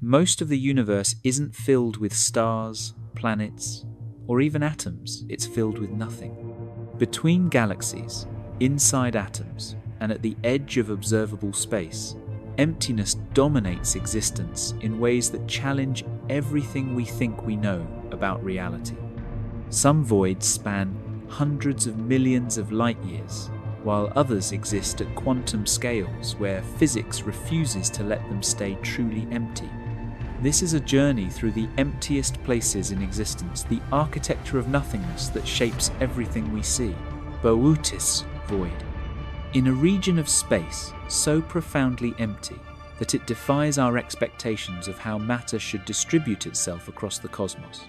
Most of the universe isn't filled with stars, planets, or even atoms. It's filled with nothing. Between galaxies, inside atoms, and at the edge of observable space, emptiness dominates existence in ways that challenge everything we think we know about reality. Some voids span hundreds of millions of light years, while others exist at quantum scales where physics refuses to let them stay truly empty. This is a journey through the emptiest places in existence, the architecture of nothingness that shapes everything we see. Boötis void. In a region of space so profoundly empty that it defies our expectations of how matter should distribute itself across the cosmos,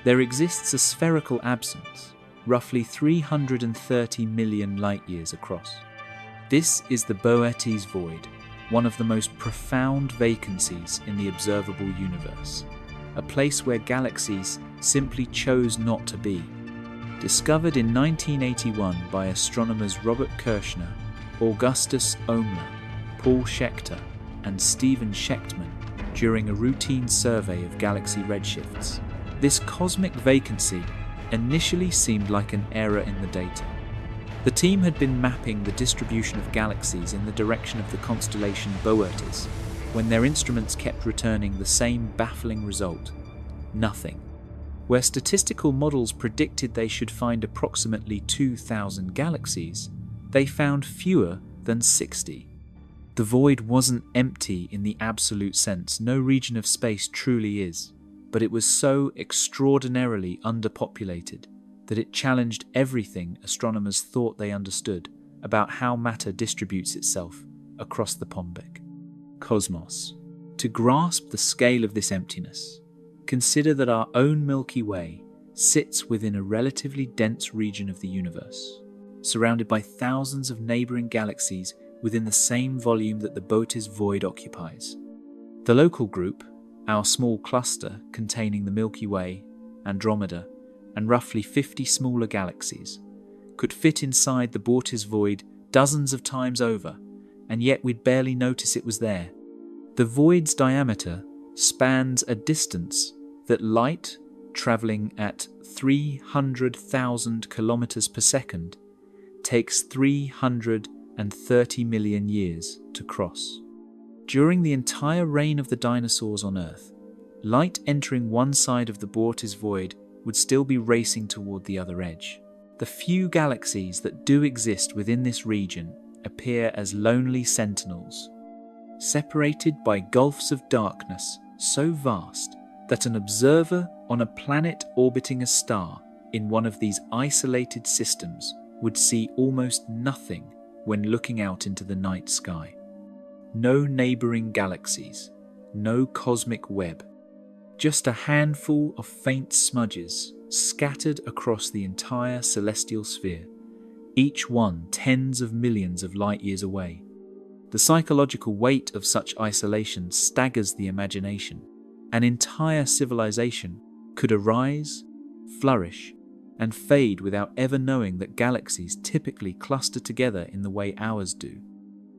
there exists a spherical absence, roughly 330 million light-years across. This is the Boötis void, one of the most profound vacancies in the observable universe, a place where galaxies simply chose not to be. Discovered in 1981 by astronomers Robert Kirshner, Augustus Oemler, Paul Schechter, and Stephen Schechtman during a routine survey of galaxy redshifts, this cosmic vacancy initially seemed like an error in the data. The team had been mapping the distribution of galaxies in the direction of the constellation Boötis when their instruments kept returning the same baffling result: nothing. Where statistical models predicted they should find approximately 2,000 galaxies, they found fewer than 60. The void wasn't empty in the absolute sense, no region of space truly is, but it was so extraordinarily underpopulated that it challenged everything astronomers thought they understood about how matter distributes itself across the Pombec. Cosmos. To grasp the scale of this emptiness, consider that our own Milky Way sits within a relatively dense region of the universe, surrounded by thousands of neighboring galaxies within the same volume that the Boötis void occupies. The local group, our small cluster containing the Milky Way, Andromeda, and roughly 50 smaller galaxies, could fit inside the Boötis void dozens of times over, and yet we'd barely notice it was there. The void's diameter spans a distance that light, travelling at 300,000 kilometers per second, takes 330 million years to cross. During the entire reign of the dinosaurs on Earth, light entering one side of the Boötis void would still be racing toward the other edge. The few galaxies that do exist within this region appear as lonely sentinels, separated by gulfs of darkness so vast that an observer on a planet orbiting a star in one of these isolated systems would see almost nothing when looking out into the night sky. No neighboring galaxies, no cosmic web, just a handful of faint smudges scattered across the entire celestial sphere, each one tens of millions of light years away. The psychological weight of such isolation staggers the imagination. An entire civilization could arise, flourish, and fade without ever knowing that galaxies typically cluster together in the way ours do.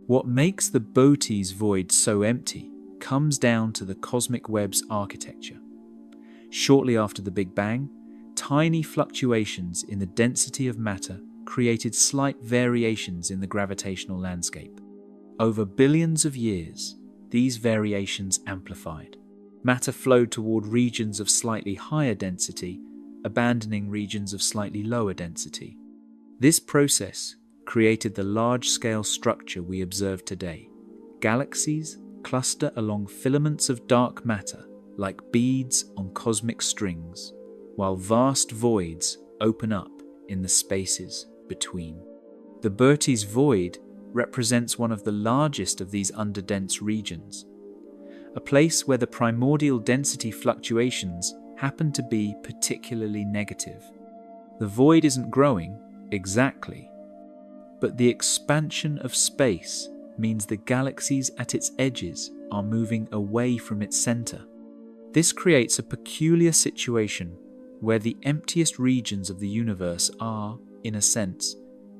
What makes the Boötis void so empty comes down to the cosmic web's architecture. Shortly after the Big Bang, tiny fluctuations in the density of matter created slight variations in the gravitational landscape. Over billions of years, these variations amplified. Matter flowed toward regions of slightly higher density, abandoning regions of slightly lower density. This process created the large-scale structure we observe today. Galaxies cluster along filaments of dark matter like beads on cosmic strings, while vast voids open up in the spaces between. The Boötis void represents one of the largest of these underdense regions, a place where the primordial density fluctuations happen to be particularly negative. The void isn't growing, exactly, but the expansion of space means the galaxies at its edges are moving away from its center. This creates a peculiar situation where the emptiest regions of the universe are, in a sense,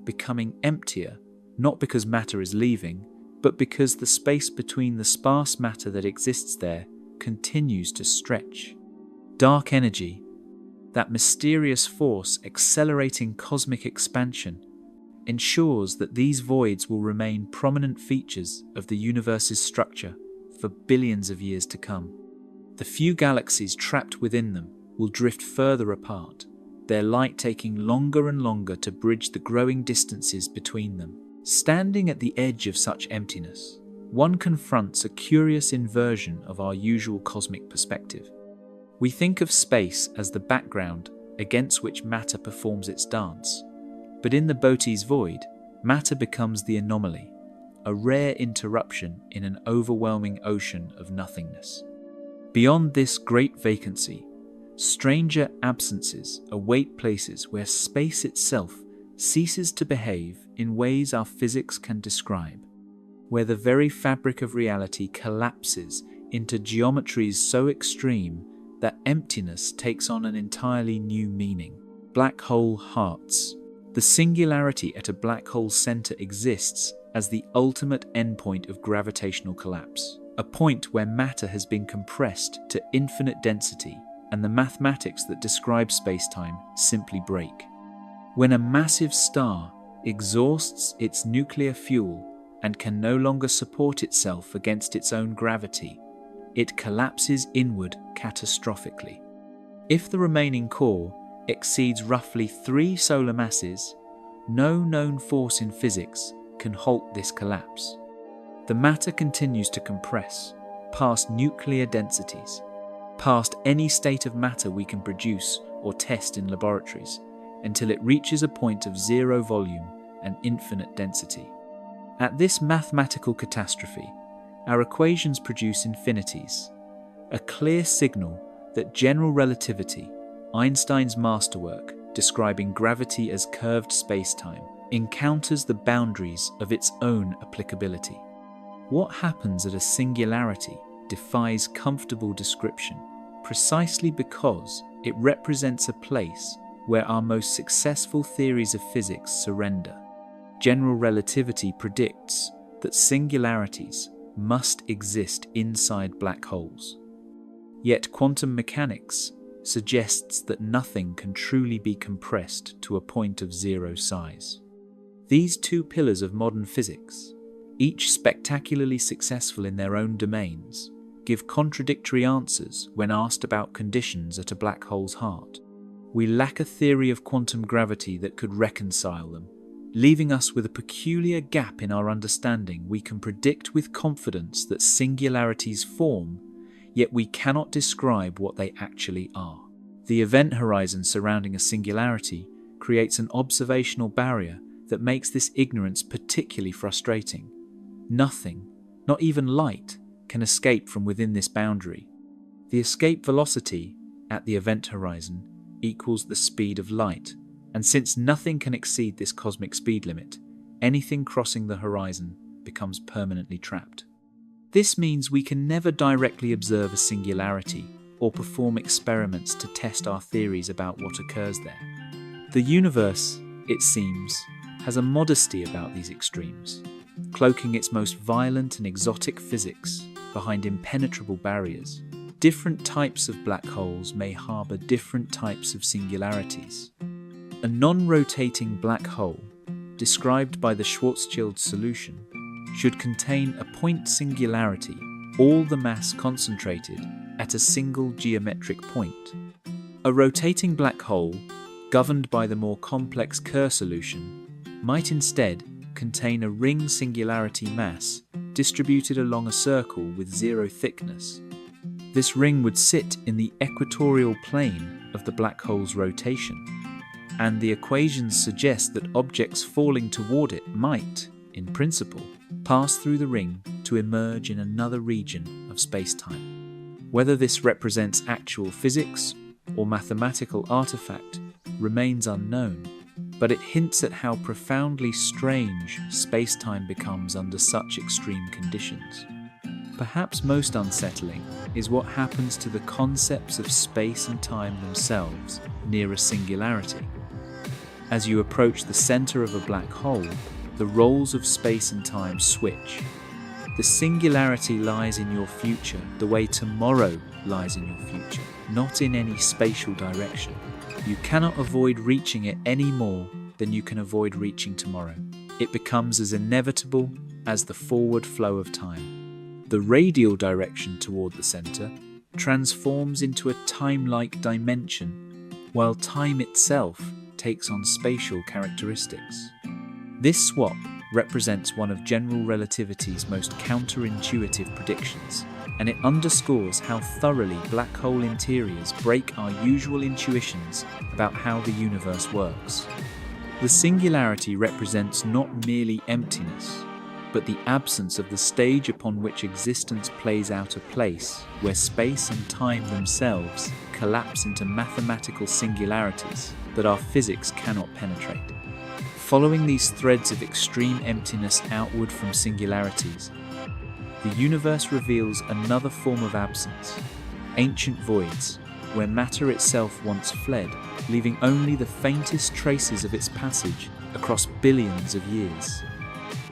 becoming emptier, not because matter is leaving, but because the space between the sparse matter that exists there continues to stretch. Dark energy, that mysterious force accelerating cosmic expansion, ensures that these voids will remain prominent features of the universe's structure for billions of years to come. The few galaxies trapped within them will drift further apart, their light taking longer and longer to bridge the growing distances between them. Standing at the edge of such emptiness, one confronts a curious inversion of our usual cosmic perspective. We think of space as the background against which matter performs its dance. But in the Botez void, matter becomes the anomaly, a rare interruption in an overwhelming ocean of nothingness. Beyond this great vacancy, stranger absences await places where space itself ceases to behave in ways our physics can describe, where the very fabric of reality collapses into geometries so extreme that emptiness takes on an entirely new meaning. Black hole hearts. The singularity at a black hole's center exists as the ultimate endpoint of gravitational collapse, a point where matter has been compressed to infinite density and the mathematics that describe space-time simply break. When a massive star exhausts its nuclear fuel and can no longer support itself against its own gravity, it collapses inward catastrophically. If the remaining core exceeds roughly 3 solar masses, no known force in physics can halt this collapse. The matter continues to compress, past nuclear densities, past any state of matter we can produce or test in laboratories, until it reaches a point of zero volume and infinite density. At this mathematical catastrophe, our equations produce infinities, a clear signal that general relativity, Einstein's masterwork describing gravity as curved space-time, encounters the boundaries of its own applicability. What happens at a singularity defies comfortable description, precisely because it represents a place where our most successful theories of physics surrender. General relativity predicts that singularities must exist inside black holes. Yet quantum mechanics suggests that nothing can truly be compressed to a point of zero size. These two pillars of modern physics, each spectacularly successful in their own domains, give contradictory answers when asked about conditions at a black hole's heart. We lack a theory of quantum gravity that could reconcile them, leaving us with a peculiar gap in our understanding. We can predict with confidence that singularities form, yet we cannot describe what they actually are. The event horizon surrounding a singularity creates an observational barrier that makes this ignorance particularly frustrating. Nothing, not even light, can escape from within this boundary. The escape velocity at the event horizon equals the speed of light, and since nothing can exceed this cosmic speed limit, anything crossing the horizon becomes permanently trapped. This means we can never directly observe a singularity or perform experiments to test our theories about what occurs there. The universe, it seems, has a modesty about these extremes, cloaking its most violent and exotic physics behind impenetrable barriers. Different types of black holes may harbour different types of singularities. A non-rotating black hole, described by the Schwarzschild solution, should contain a point singularity, all the mass concentrated at a single geometric point. A rotating black hole, governed by the more complex Kerr solution, might instead contain a ring singularity mass distributed along a circle with zero thickness. This ring would sit in the equatorial plane of the black hole's rotation, and the equations suggest that objects falling toward it might, in principle, pass through the ring to emerge in another region of space-time. Whether this represents actual physics or mathematical artifact remains unknown, but it hints at how profoundly strange space-time becomes under such extreme conditions. Perhaps most unsettling is what happens to the concepts of space and time themselves near a singularity. As you approach the center of a black hole, the roles of space and time switch. The singularity lies in your future, the way tomorrow lies in your future, not in any spatial direction. You cannot avoid reaching it any more than you can avoid reaching tomorrow. It becomes as inevitable as the forward flow of time. The radial direction toward the center transforms into a time-like dimension, while time itself takes on spatial characteristics. This swap represents one of general relativity's most counterintuitive predictions, and it underscores how thoroughly black hole interiors break our usual intuitions about how the universe works. The singularity represents not merely emptiness, but the absence of the stage upon which existence plays out, a place where space and time themselves collapse into mathematical singularities that our physics cannot penetrate. Following these threads of extreme emptiness outward from singularities, the universe reveals another form of absence, ancient voids, where matter itself once fled, leaving only the faintest traces of its passage across billions of years.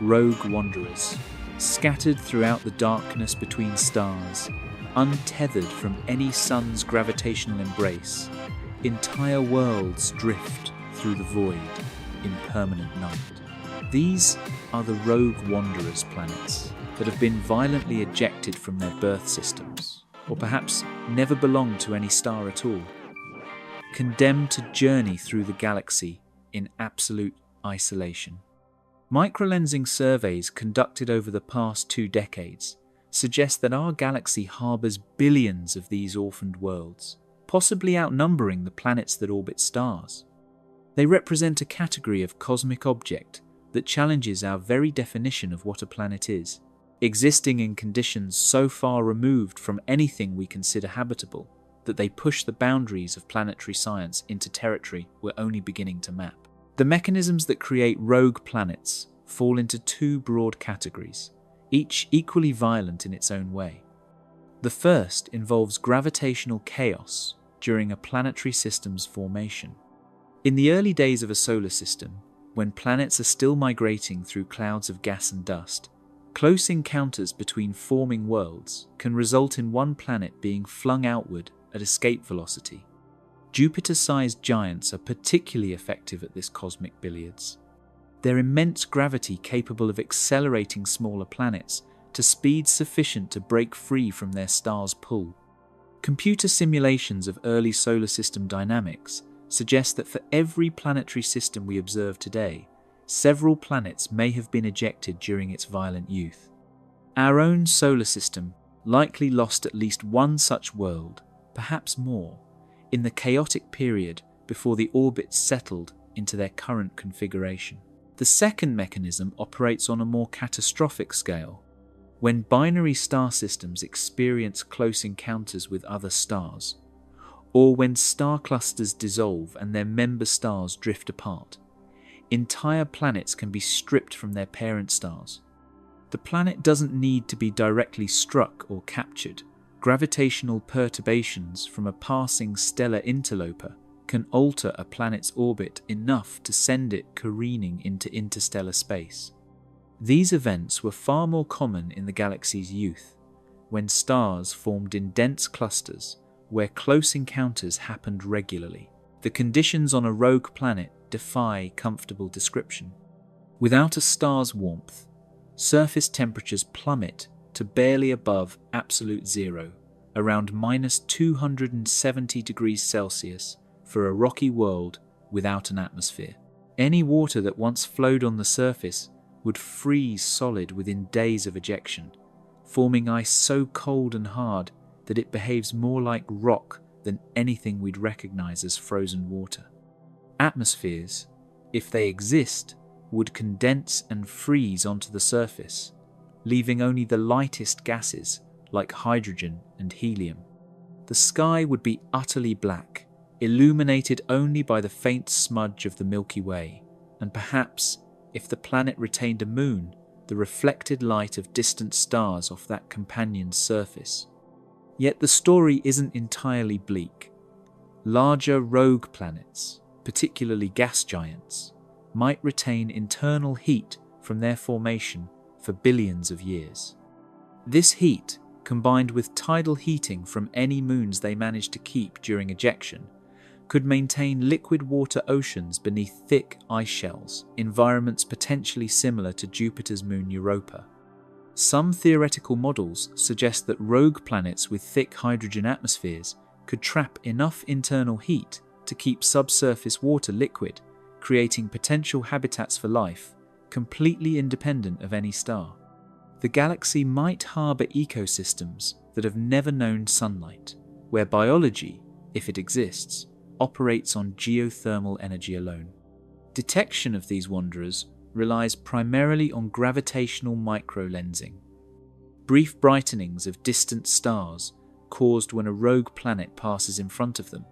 Rogue wanderers, scattered throughout the darkness between stars, untethered from any sun's gravitational embrace, entire worlds drift through the void in permanent night. These are the rogue wanderers planets that have been violently ejected from their birth systems, or perhaps never belonged to any star at all, condemned to journey through the galaxy in absolute isolation. Microlensing surveys conducted over the past 2 decades suggest that our galaxy harbors billions of these orphaned worlds, possibly outnumbering the planets that orbit stars. They represent a category of cosmic object that challenges our very definition of what a planet is, existing in conditions so far removed from anything we consider habitable that they push the boundaries of planetary science into territory we're only beginning to map. The mechanisms that create rogue planets fall into 2 broad categories, each equally violent in its own way. The first involves gravitational chaos during a planetary system's formation. In the early days of a solar system, when planets are still migrating through clouds of gas and dust, close encounters between forming worlds can result in one planet being flung outward at escape velocity. Jupiter-sized giants are particularly effective at this cosmic billiards. Their immense gravity capable of accelerating smaller planets to speeds sufficient to break free from their star's pull. Computer simulations of early solar system dynamics suggest that for every planetary system we observe today, several planets may have been ejected during its violent youth. Our own solar system likely lost at least one such world, perhaps more, in the chaotic period before the orbits settled into their current configuration. The second mechanism operates on a more catastrophic scale. When binary star systems experience close encounters with other stars, or when star clusters dissolve and their member stars drift apart, entire planets can be stripped from their parent stars. The planet doesn't need to be directly struck or captured. Gravitational perturbations from a passing stellar interloper can alter a planet's orbit enough to send it careening into interstellar space. These events were far more common in the galaxy's youth, when stars formed in dense clusters where close encounters happened regularly. The conditions on a rogue planet defy comfortable description. Without a star's warmth, surface temperatures plummet to barely above absolute zero, around -270 degrees Celsius for a rocky world without an atmosphere. Any water that once flowed on the surface would freeze solid within days of ejection, forming ice so cold and hard that it behaves more like rock than anything we'd recognize as frozen water. Atmospheres, if they exist, would condense and freeze onto the surface, leaving only the lightest gases like hydrogen and helium. The sky would be utterly black, illuminated only by the faint smudge of the Milky Way, and perhaps, if the planet retained a moon, the reflected light of distant stars off that companion's surface. Yet the story isn't entirely bleak. Larger rogue planets, particularly gas giants, might retain internal heat from their formation for billions of years. This heat, combined with tidal heating from any moons they manage to keep during ejection, could maintain liquid water oceans beneath thick ice shells, environments potentially similar to Jupiter's moon Europa. Some theoretical models suggest that rogue planets with thick hydrogen atmospheres could trap enough internal heat to keep subsurface water liquid, creating potential habitats for life, completely independent of any star. The galaxy might harbour ecosystems that have never known sunlight, where biology, if it exists, operates on geothermal energy alone. Detection of these wanderers relies primarily on gravitational microlensing, brief brightenings of distant stars caused when a rogue planet passes in front of them,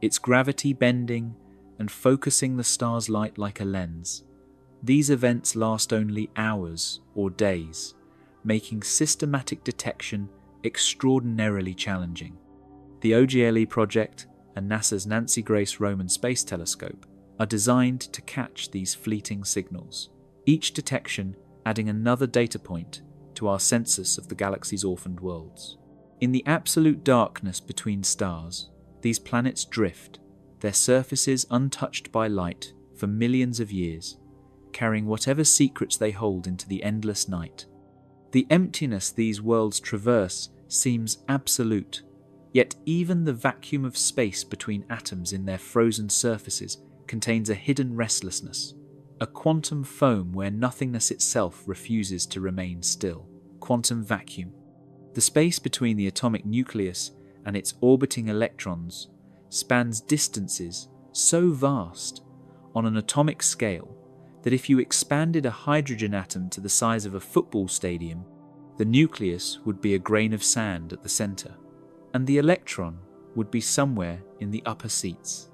its gravity bending and focusing the star's light like a lens. These events last only hours or days, making systematic detection extraordinarily challenging. The OGLE project and NASA's Nancy Grace Roman Space Telescope are designed to catch these fleeting signals, each detection adding another data point to our census of the galaxy's orphaned worlds. In the absolute darkness between stars, these planets drift, their surfaces untouched by light for millions of years, carrying whatever secrets they hold into the endless night. The emptiness these worlds traverse seems absolute, yet even the vacuum of space between atoms in their frozen surfaces contains a hidden restlessness, a quantum foam where nothingness itself refuses to remain still. Quantum vacuum. The space between the atomic nucleus and its orbiting electrons spans distances so vast on an atomic scale that if you expanded a hydrogen atom to the size of a football stadium, the nucleus would be a grain of sand at the center, and the electron would be somewhere in the upper seats.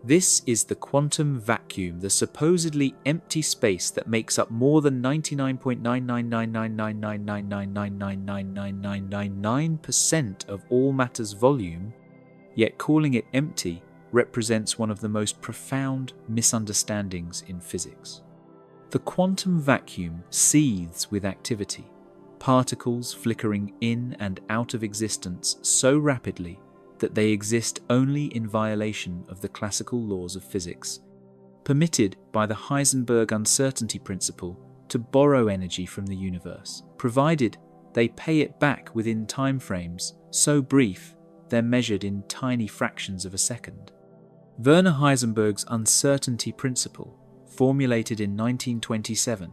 This is the quantum vacuum, the supposedly empty space that makes up more than 99.9999999999999% of all matter's volume, yet calling it empty represents one of the most profound misunderstandings in physics. The quantum vacuum seethes with activity, particles flickering in and out of existence so rapidly that they exist only in violation of the classical laws of physics, permitted by the Heisenberg uncertainty principle to borrow energy from the universe, provided they pay it back within timeframes so brief they're measured in tiny fractions of a second. Werner Heisenberg's uncertainty principle, formulated in 1927,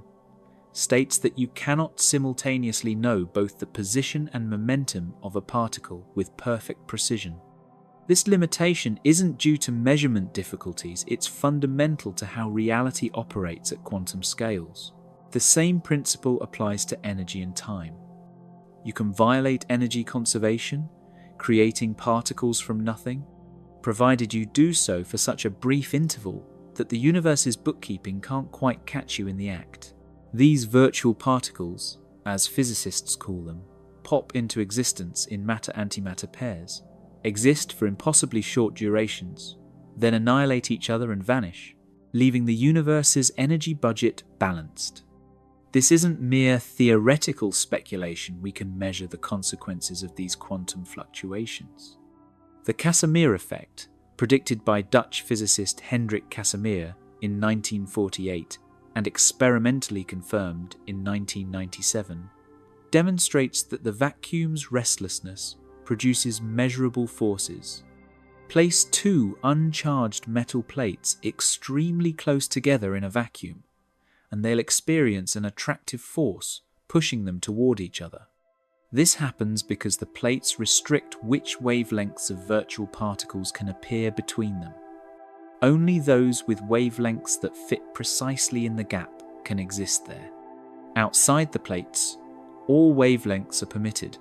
states that you cannot simultaneously know both the position and momentum of a particle with perfect precision. This limitation isn't due to measurement difficulties, it's fundamental to how reality operates at quantum scales. The same principle applies to energy and time. You can violate energy conservation, creating particles from nothing, provided you do so for such a brief interval that the universe's bookkeeping can't quite catch you in the act. These virtual particles, as physicists call them, pop into existence in matter-antimatter pairs, exist for impossibly short durations, then annihilate each other and vanish, leaving the universe's energy budget balanced. This isn't mere theoretical speculation. We can measure the consequences of these quantum fluctuations. The Casimir effect, predicted by Dutch physicist Hendrik Casimir in 1948, and experimentally confirmed in 1997, demonstrates that the vacuum's restlessness produces measurable forces. Place two uncharged metal plates extremely close together in a vacuum, and they'll experience an attractive force pushing them toward each other. This happens because the plates restrict which wavelengths of virtual particles can appear between them. Only those with wavelengths that fit precisely in the gap can exist there. Outside the plates, all wavelengths are permitted.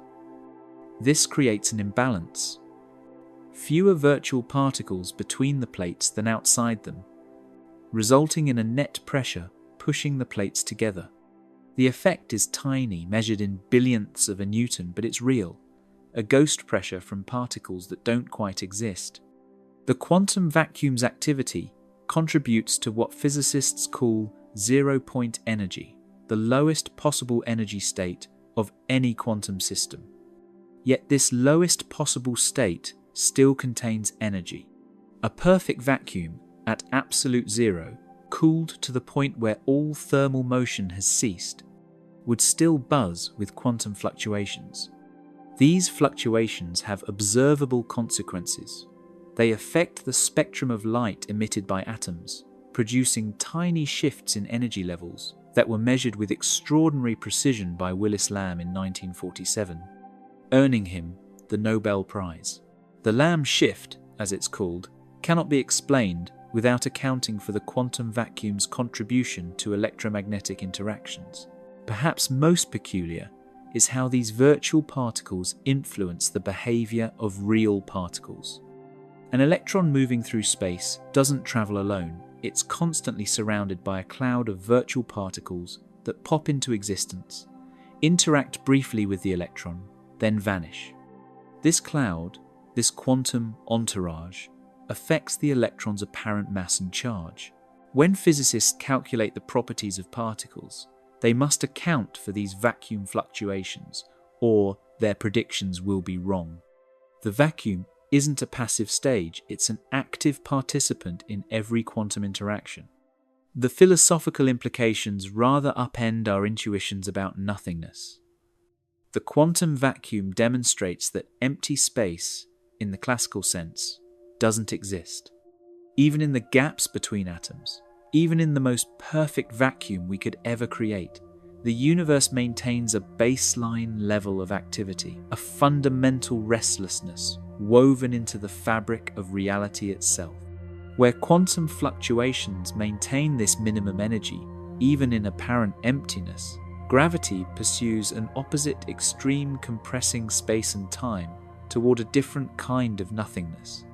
This creates an imbalance. Fewer virtual particles between the plates than outside them, resulting in a net pressure pushing the plates together. The effect is tiny, measured in billionths of a Newton, but it's real, a ghost pressure from particles that don't quite exist. The quantum vacuum's activity contributes to what physicists call zero-point energy, the lowest possible energy state of any quantum system. Yet this lowest possible state still contains energy. A perfect vacuum at absolute zero, cooled to the point where all thermal motion has ceased, would still buzz with quantum fluctuations. These fluctuations have observable consequences. They affect the spectrum of light emitted by atoms, producing tiny shifts in energy levels that were measured with extraordinary precision by Willis Lamb in 1947, earning him the Nobel Prize. The Lamb shift, as it's called, cannot be explained without accounting for the quantum vacuum's contribution to electromagnetic interactions. Perhaps most peculiar is how these virtual particles influence the behavior of real particles. An electron moving through space doesn't travel alone. It's constantly surrounded by a cloud of virtual particles that pop into existence, interact briefly with the electron, then vanish. This cloud, this quantum entourage, affects the electron's apparent mass and charge. When physicists calculate the properties of particles, they must account for these vacuum fluctuations, or their predictions will be wrong. The vacuum isn't a passive stage, it's an active participant in every quantum interaction. The philosophical implications rather upend our intuitions about nothingness. The quantum vacuum demonstrates that empty space, in the classical sense, doesn't exist. Even in the gaps between atoms, even in the most perfect vacuum we could ever create, the universe maintains a baseline level of activity, a fundamental restlessness woven into the fabric of reality itself. Where quantum fluctuations maintain this minimum energy, even in apparent emptiness, gravity pursues an opposite extreme, compressing space and time toward a different kind of nothingness.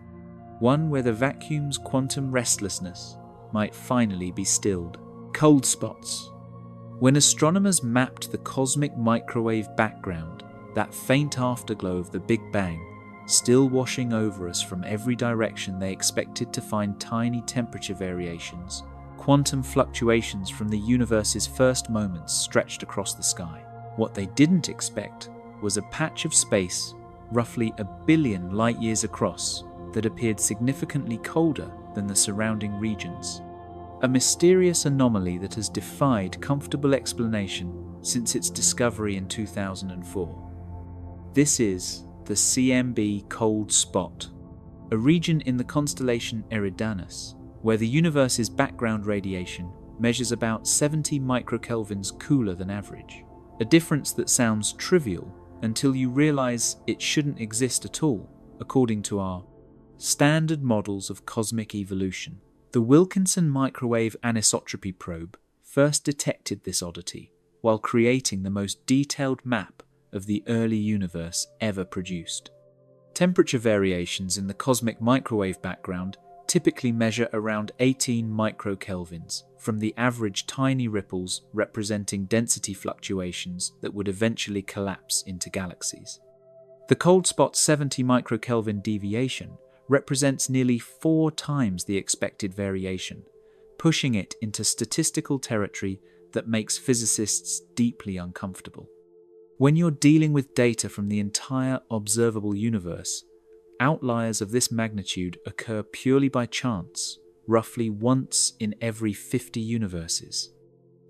One where the vacuum's quantum restlessness might finally be stilled. Cold spots. When astronomers mapped the cosmic microwave background, that faint afterglow of the Big Bang, still washing over us from every direction, they expected to find tiny temperature variations, quantum fluctuations from the universe's first moments stretched across the sky. What they didn't expect was a patch of space, roughly 1 billion light-years across, that appeared significantly colder than the surrounding regions. A mysterious anomaly that has defied comfortable explanation since its discovery in 2004. This is the CMB cold spot, a region in the constellation Eridanus, where the universe's background radiation measures about 70 microkelvins cooler than average. A difference that sounds trivial until you realize it shouldn't exist at all, according to our standard models of cosmic evolution. The Wilkinson Microwave Anisotropy Probe first detected this oddity while creating the most detailed map of the early universe ever produced. Temperature variations in the cosmic microwave background typically measure around 18 microkelvins, from the average tiny ripples representing density fluctuations that would eventually collapse into galaxies. The cold spot's 70 microkelvin deviation represents nearly 4 times the expected variation, pushing it into statistical territory that makes physicists deeply uncomfortable. When you're dealing with data from the entire observable universe, outliers of this magnitude occur purely by chance, roughly once in every 50 universes.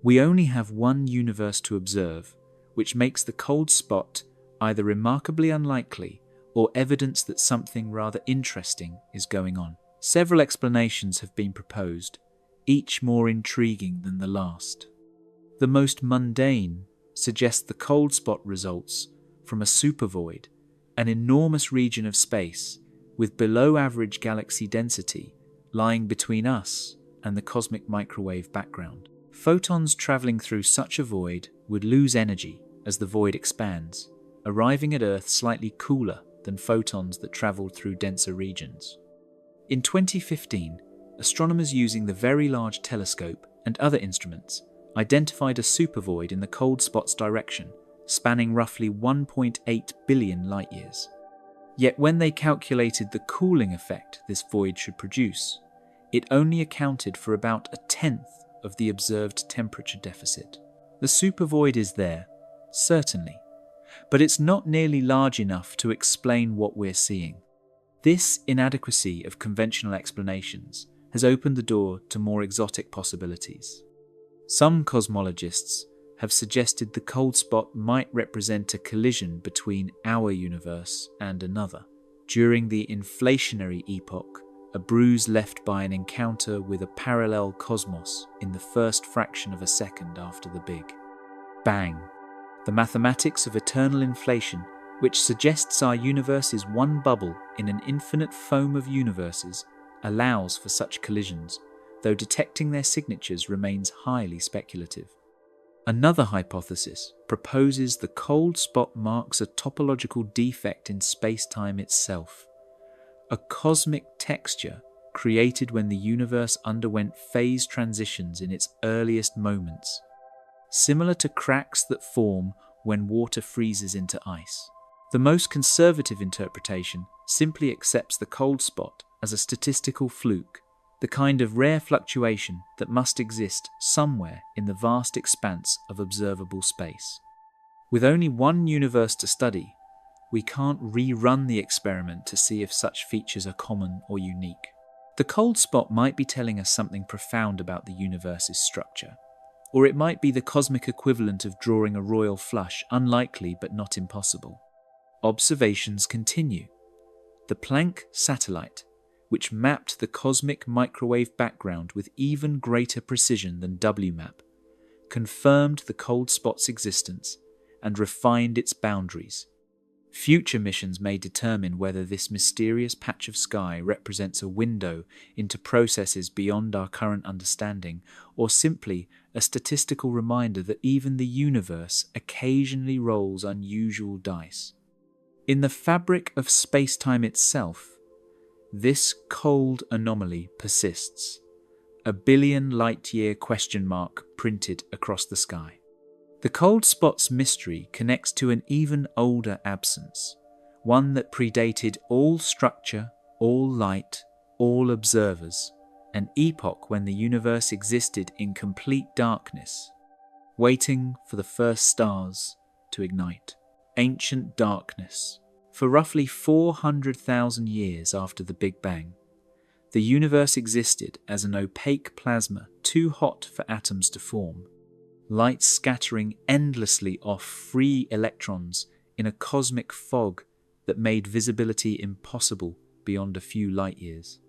We only have one universe to observe, which makes the cold spot either remarkably unlikely or evidence that something rather interesting is going on. Several explanations have been proposed, each more intriguing than the last. The most mundane suggests the cold spot results from a supervoid, an enormous region of space with below-average galaxy density lying between us and the cosmic microwave background. Photons traveling through such a void would lose energy as the void expands, arriving at Earth slightly cooler than photons that traveled through denser regions. In 2015, astronomers using the Very Large Telescope and other instruments identified a supervoid in the cold spot's direction, spanning roughly 1.8 billion light-years. Yet when they calculated the cooling effect this void should produce, it only accounted for about 1/10 of the observed temperature deficit. The supervoid is there, Certainly. But it's not nearly large enough to explain what we're seeing. This inadequacy of conventional explanations has opened the door to more exotic possibilities. Some cosmologists have suggested the cold spot might represent a collision between our universe and another. During the inflationary epoch, a bruise left by an encounter with a parallel cosmos in the first fraction of a second after the Big Bang. The mathematics of eternal inflation, which suggests our universe is one bubble in an infinite foam of universes, allows for such collisions, though detecting their signatures remains highly speculative. Another hypothesis proposes the cold spot marks a topological defect in space-time itself, a cosmic texture created when the universe underwent phase transitions in its earliest moments, similar to cracks that form when water freezes into ice. The most conservative interpretation simply accepts the cold spot as a statistical fluke, the kind of rare fluctuation that must exist somewhere in the vast expanse of observable space. With only one universe to study, we can't rerun the experiment to see if such features are common or unique. The cold spot might be telling us something profound about the universe's structure, or it might be the cosmic equivalent of drawing a royal flush, unlikely but not impossible. Observations continue. The Planck satellite, which mapped the cosmic microwave background with even greater precision than WMAP, confirmed the cold spot's existence and refined its boundaries. Future missions may determine whether this mysterious patch of sky represents a window into processes beyond our current understanding, or simply a statistical reminder that even the universe occasionally rolls unusual dice. In the fabric of space-time itself, this cold anomaly persists, a billion light-year question mark printed across the sky. The cold spot's mystery connects to an even older absence, one that predated all structure, all light, all observers, an epoch when the universe existed in complete darkness, waiting for the first stars to ignite. Ancient darkness. For roughly 400,000 years after the Big Bang, the universe existed as an opaque plasma too hot for atoms to form, light scattering endlessly off free electrons in a cosmic fog that made visibility impossible beyond a few light years.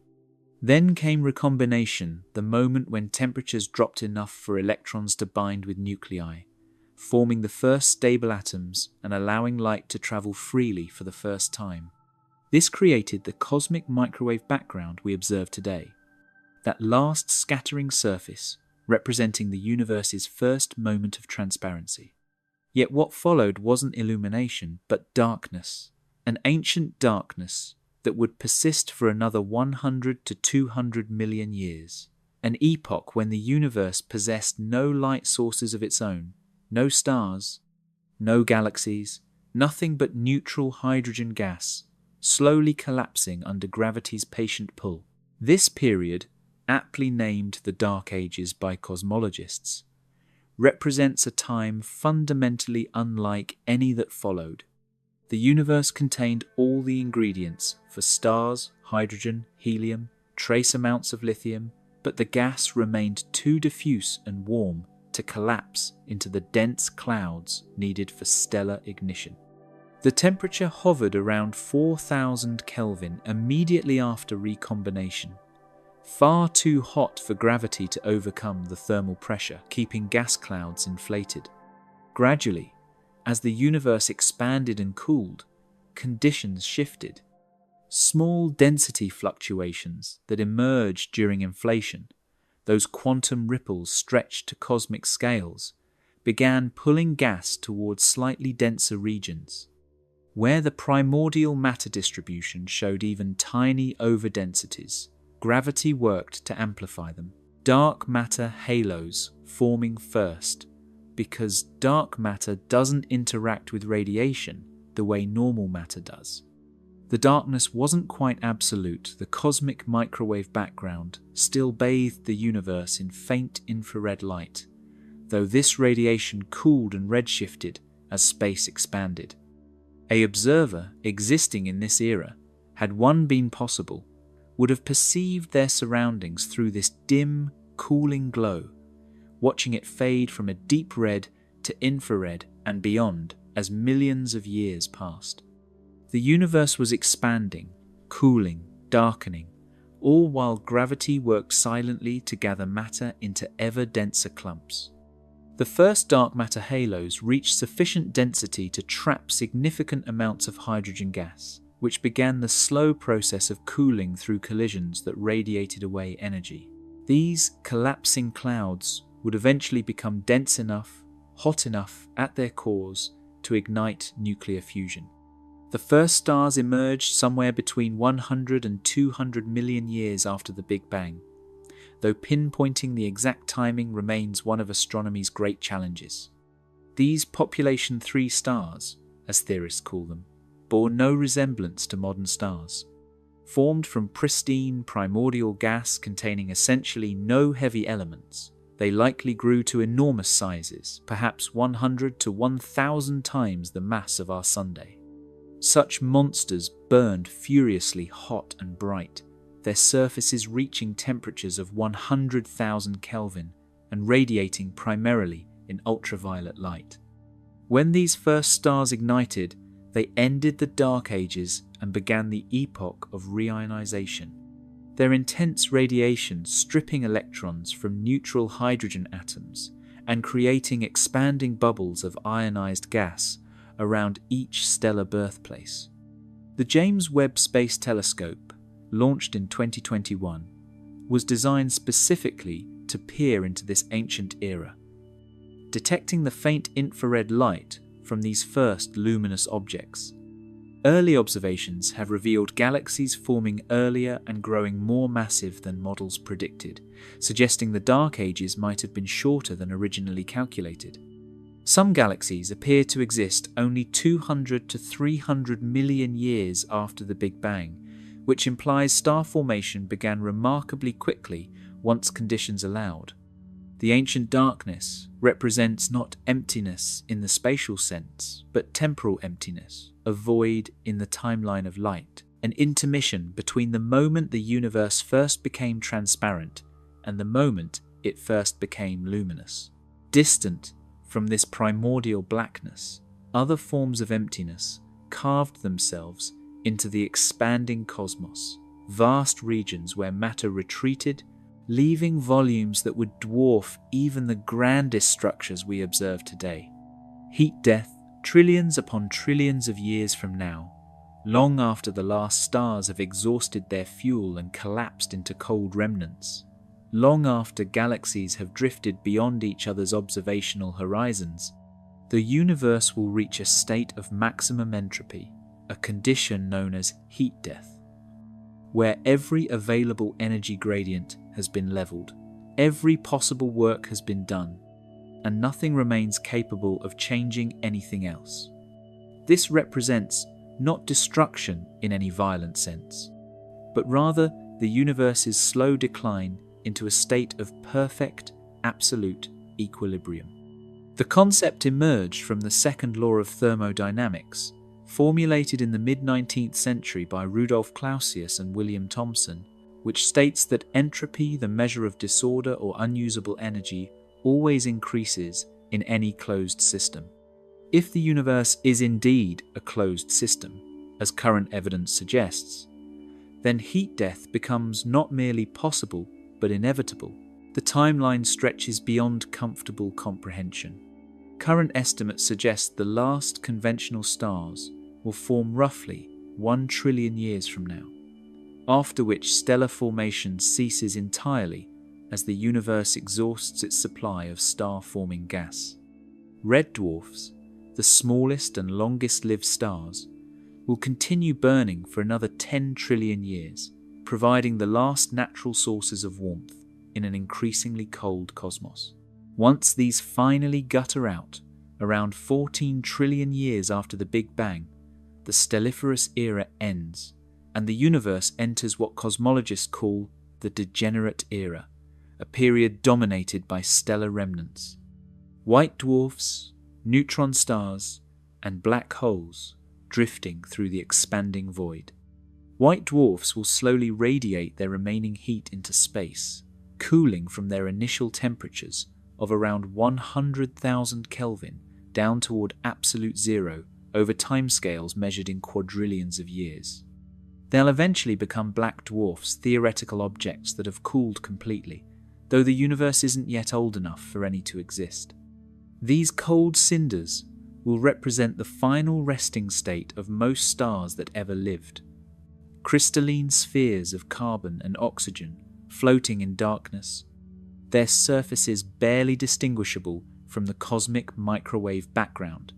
Then came recombination, the moment when temperatures dropped enough for electrons to bind with nuclei, forming the first stable atoms and allowing light to travel freely for the first time. This created the cosmic microwave background we observe today, that last scattering surface representing the universe's first moment of transparency. Yet what followed wasn't illumination, but darkness, an ancient darkness that would persist for another 100 to 200 million years, an epoch when the universe possessed no light sources of its own, no stars, no galaxies, nothing but neutral hydrogen gas, slowly collapsing under gravity's patient pull. This period, aptly named the Dark Ages by cosmologists, represents a time fundamentally unlike any that followed. The universe contained all the ingredients for stars, hydrogen, helium, trace amounts of lithium, but the gas remained too diffuse and warm to collapse into the dense clouds needed for stellar ignition. The temperature hovered around 4,000 Kelvin immediately after recombination, far too hot for gravity to overcome the thermal pressure, keeping gas clouds inflated. Gradually, as the universe expanded and cooled, conditions shifted. Small density fluctuations that emerged during inflation, those quantum ripples stretched to cosmic scales, began pulling gas towards slightly denser regions. Where the primordial matter distribution showed even tiny overdensities, gravity worked to amplify them. Dark matter halos forming first, because dark matter doesn't interact with radiation the way normal matter does. The darkness wasn't quite absolute. The cosmic microwave background still bathed the universe in faint infrared light, though this radiation cooled and redshifted as space expanded. An observer existing in this era, had one been possible, would have perceived their surroundings through this dim, cooling glow, watching it fade from a deep red to infrared and beyond as millions of years passed. The universe was expanding, cooling, darkening, all while gravity worked silently to gather matter into ever denser clumps. The first dark matter halos reached sufficient density to trap significant amounts of hydrogen gas, which began the slow process of cooling through collisions that radiated away energy. These collapsing clouds would eventually become dense enough, hot enough at their cores to ignite nuclear fusion. The first stars emerged somewhere between 100 and 200 million years after the Big Bang, though pinpointing the exact timing remains one of astronomy's great challenges. These population 3 stars, as theorists call them, bore no resemblance to modern stars. Formed from pristine primordial gas containing essentially no heavy elements, they likely grew to enormous sizes, perhaps 100 to 1,000 times the mass of our Sunday. Such monsters burned furiously hot and bright, their surfaces reaching temperatures of 100,000 Kelvin and radiating primarily in ultraviolet light. When these first stars ignited, they ended the Dark Ages and began the epoch of reionization. Their intense radiation stripping electrons from neutral hydrogen atoms and creating expanding bubbles of ionized gas around each stellar birthplace. The James Webb Space Telescope, launched in 2021, was designed specifically to peer into this ancient era, detecting the faint infrared light from these first luminous objects. Early observations have revealed galaxies forming earlier and growing more massive than models predicted, suggesting the Dark Ages might have been shorter than originally calculated. Some galaxies appear to exist only 200 to 300 million years after the Big Bang, which implies star formation began remarkably quickly once conditions allowed. The ancient darkness represents not emptiness in the spatial sense, but temporal emptiness, a void in the timeline of light, an intermission between the moment the universe first became transparent and the moment it first became luminous. Distant from this primordial blackness, other forms of emptiness carved themselves into the expanding cosmos, vast regions where matter retreated, leaving volumes that would dwarf even the grandest structures we observe today. Heat death, trillions upon trillions of years from now, long after the last stars have exhausted their fuel and collapsed into cold remnants, long after galaxies have drifted beyond each other's observational horizons, the universe will reach a state of maximum entropy, a condition known as heat death, where every available energy gradient has been leveled, every possible work has been done, and nothing remains capable of changing anything else. This represents not destruction in any violent sense, but rather the universe's slow decline into a state of perfect, absolute equilibrium. The concept emerged from the second law of thermodynamics, formulated in the mid-19th century by Rudolf Clausius and William Thomson, which states that entropy, the measure of disorder or unusable energy, always increases in any closed system. If the universe is indeed a closed system, as current evidence suggests, then heat death becomes not merely possible but inevitable. The timeline stretches beyond comfortable comprehension. Current estimates suggest the last conventional stars will form roughly 1 trillion years from now, after which stellar formation ceases entirely as the universe exhausts its supply of star-forming gas. Red dwarfs, the smallest and longest-lived stars, will continue burning for another 10 trillion years, providing the last natural sources of warmth in an increasingly cold cosmos. Once these finally gutter out, around 14 trillion years after the Big Bang, the stelliferous era ends, and the universe enters what cosmologists call the degenerate era, a period dominated by stellar remnants. White dwarfs, neutron stars, and black holes drifting through the expanding void. White dwarfs will slowly radiate their remaining heat into space, cooling from their initial temperatures of around 100,000 Kelvin down toward absolute zero over timescales measured in quadrillions of years. They'll eventually become black dwarfs, theoretical objects that have cooled completely, though the universe isn't yet old enough for any to exist. These cold cinders will represent the final resting state of most stars that ever lived. Crystalline spheres of carbon and oxygen floating in darkness, their surfaces barely distinguishable from the cosmic microwave background,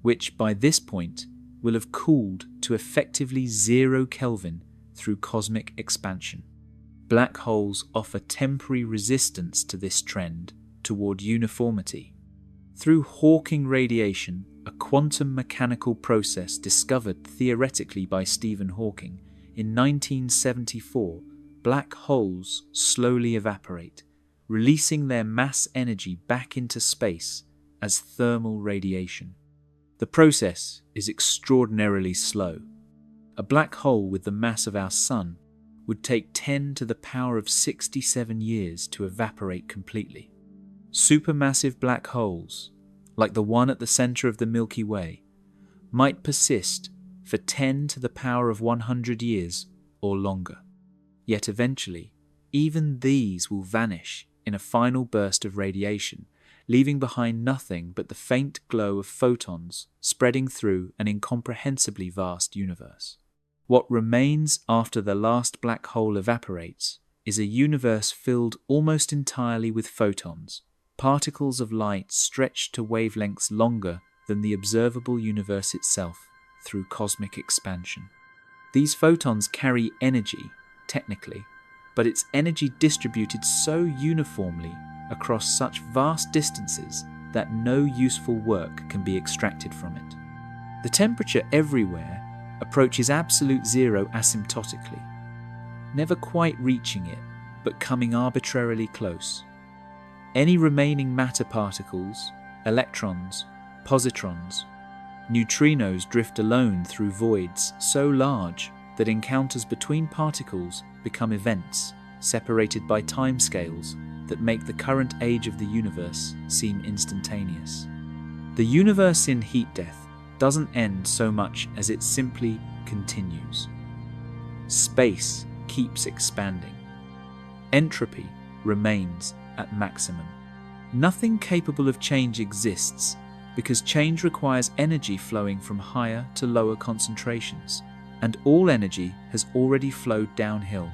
which by this point will have cooled to effectively 0 Kelvin through cosmic expansion. Black holes offer temporary resistance to this trend toward uniformity. Through Hawking radiation, a quantum mechanical process discovered theoretically by Stephen Hawking in 1974, black holes slowly evaporate, releasing their mass energy back into space as thermal radiation. The process is extraordinarily slow. A black hole with the mass of our Sun would take 10 to the power of 67 years to evaporate completely. Supermassive black holes, like the one at the center of the Milky Way, might persist for 10 to the power of 100 years or longer. Yet eventually, even these will vanish in a final burst of radiation, leaving behind nothing but the faint glow of photons spreading through an incomprehensibly vast universe. What remains after the last black hole evaporates is a universe filled almost entirely with photons, particles of light stretched to wavelengths longer than the observable universe itself through cosmic expansion. These photons carry energy, technically, but it's energy distributed so uniformly across such vast distances that no useful work can be extracted from it. The temperature everywhere approaches absolute zero asymptotically, never quite reaching it, but coming arbitrarily close. Any remaining matter particles, electrons, positrons, neutrinos drift alone through voids so large that encounters between particles become events separated by timescales that make the current age of the universe seem instantaneous. The universe in heat death doesn't end so much as it simply continues. Space keeps expanding. Entropy remains at maximum. Nothing capable of change exists because change requires energy flowing from higher to lower concentrations, and all energy has already flowed downhill,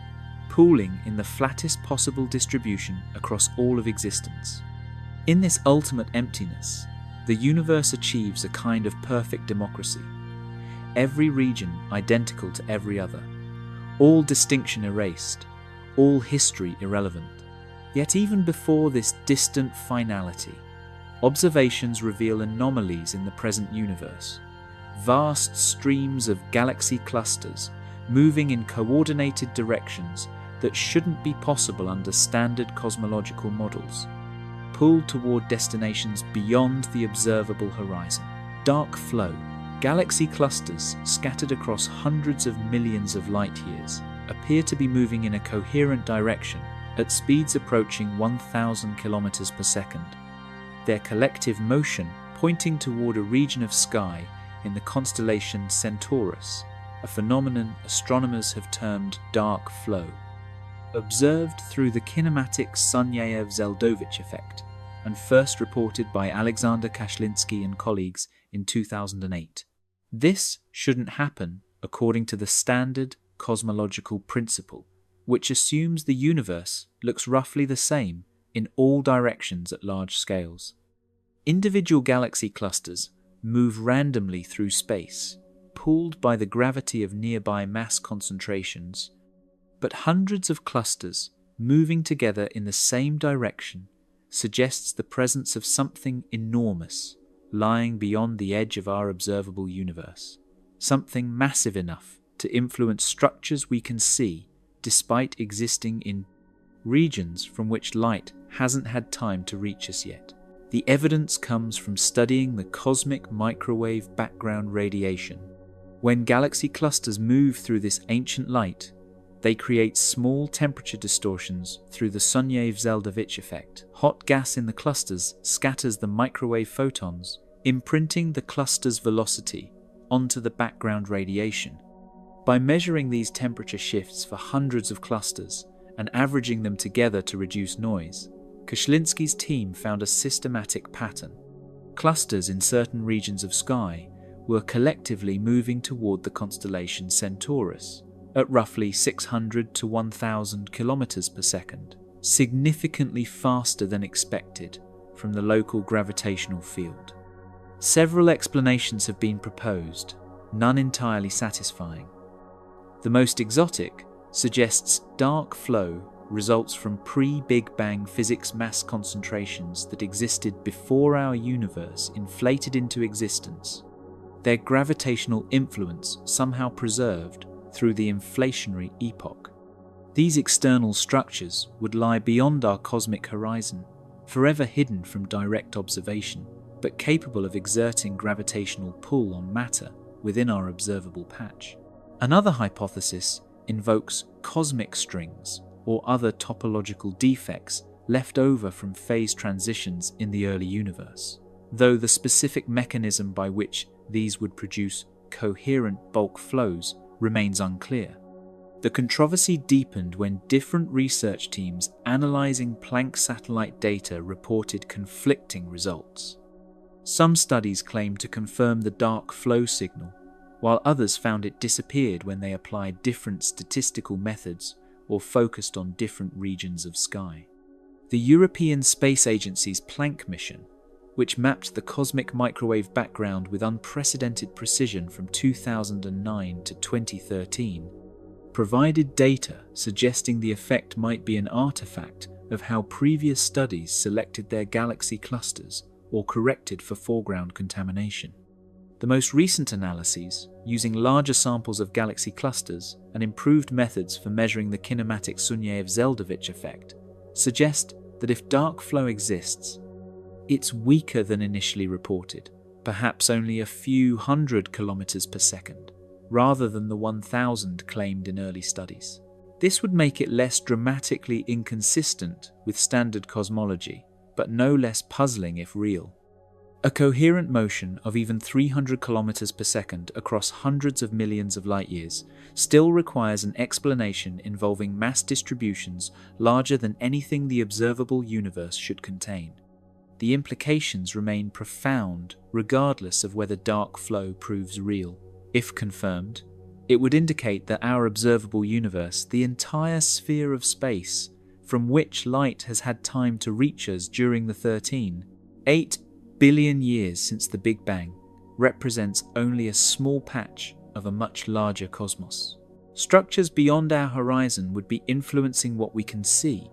pooling in the flattest possible distribution across all of existence. In this ultimate emptiness, the universe achieves a kind of perfect democracy. Every region identical to every other, all distinction erased, all history irrelevant. Yet even before this distant finality, observations reveal anomalies in the present universe. Vast streams of galaxy clusters moving in coordinated directions that shouldn't be possible under standard cosmological models, pulled toward destinations beyond the observable horizon. Dark flow, galaxy clusters scattered across hundreds of millions of light years, appear to be moving in a coherent direction at speeds approaching 1,000 kilometers per second. Their collective motion pointing toward a region of sky in the constellation Centaurus, a phenomenon astronomers have termed dark flow, observed through the kinematic Sunyaev-Zeldovich effect, and first reported by Alexander Kashlinsky and colleagues in 2008. This shouldn't happen according to the standard cosmological principle, which assumes the universe looks roughly the same in all directions at large scales. Individual galaxy clusters move randomly through space, pulled by the gravity of nearby mass concentrations, but hundreds of clusters moving together in the same direction suggests the presence of something enormous lying beyond the edge of our observable universe, something massive enough to influence structures we can see despite existing in regions from which light hasn't had time to reach us yet. The evidence comes from studying the cosmic microwave background radiation. When galaxy clusters move through this ancient light, they create small temperature distortions through the Sunyaev-Zeldovich effect. Hot gas in the clusters scatters the microwave photons, imprinting the cluster's velocity onto the background radiation. By measuring these temperature shifts for hundreds of clusters and averaging them together to reduce noise, Koszlinski's team found a systematic pattern. Clusters in certain regions of sky were collectively moving toward the constellation Centaurus at roughly 600 to 1,000 kilometers per second, significantly faster than expected from the local gravitational field. Several explanations have been proposed, none entirely satisfying. The most exotic suggests dark flow results from pre-Big Bang physics mass concentrations that existed before our universe inflated into existence, their gravitational influence somehow preserved through the inflationary epoch. These external structures would lie beyond our cosmic horizon, forever hidden from direct observation, but capable of exerting gravitational pull on matter within our observable patch. Another hypothesis invokes cosmic strings or other topological defects left over from phase transitions in the early universe, though the specific mechanism by which these would produce coherent bulk flows remains unclear. The controversy deepened when different research teams analyzing Planck satellite data reported conflicting results. Some studies claimed to confirm the dark flow signal, while others found it disappeared when they applied different statistical methods or focused on different regions of sky. The European Space Agency's Planck mission, which mapped the cosmic microwave background with unprecedented precision from 2009 to 2013, provided data suggesting the effect might be an artifact of how previous studies selected their galaxy clusters or corrected for foreground contamination. The most recent analyses, using larger samples of galaxy clusters and improved methods for measuring the kinematic Sunyaev-Zeldovich effect, suggest that if dark flow exists, it's weaker than initially reported, perhaps only a few hundred kilometers per second, rather than the 1,000 claimed in early studies. This would make it less dramatically inconsistent with standard cosmology, but no less puzzling if real. A coherent motion of even 300 kilometers per second across hundreds of millions of light-years still requires an explanation involving mass distributions larger than anything the observable universe should contain. The implications remain profound regardless of whether dark flow proves real. If confirmed, it would indicate that our observable universe, the entire sphere of space from which light has had time to reach us during the 8 billion years since the Big Bang, represents only a small patch of a much larger cosmos. Structures beyond our horizon would be influencing what we can see,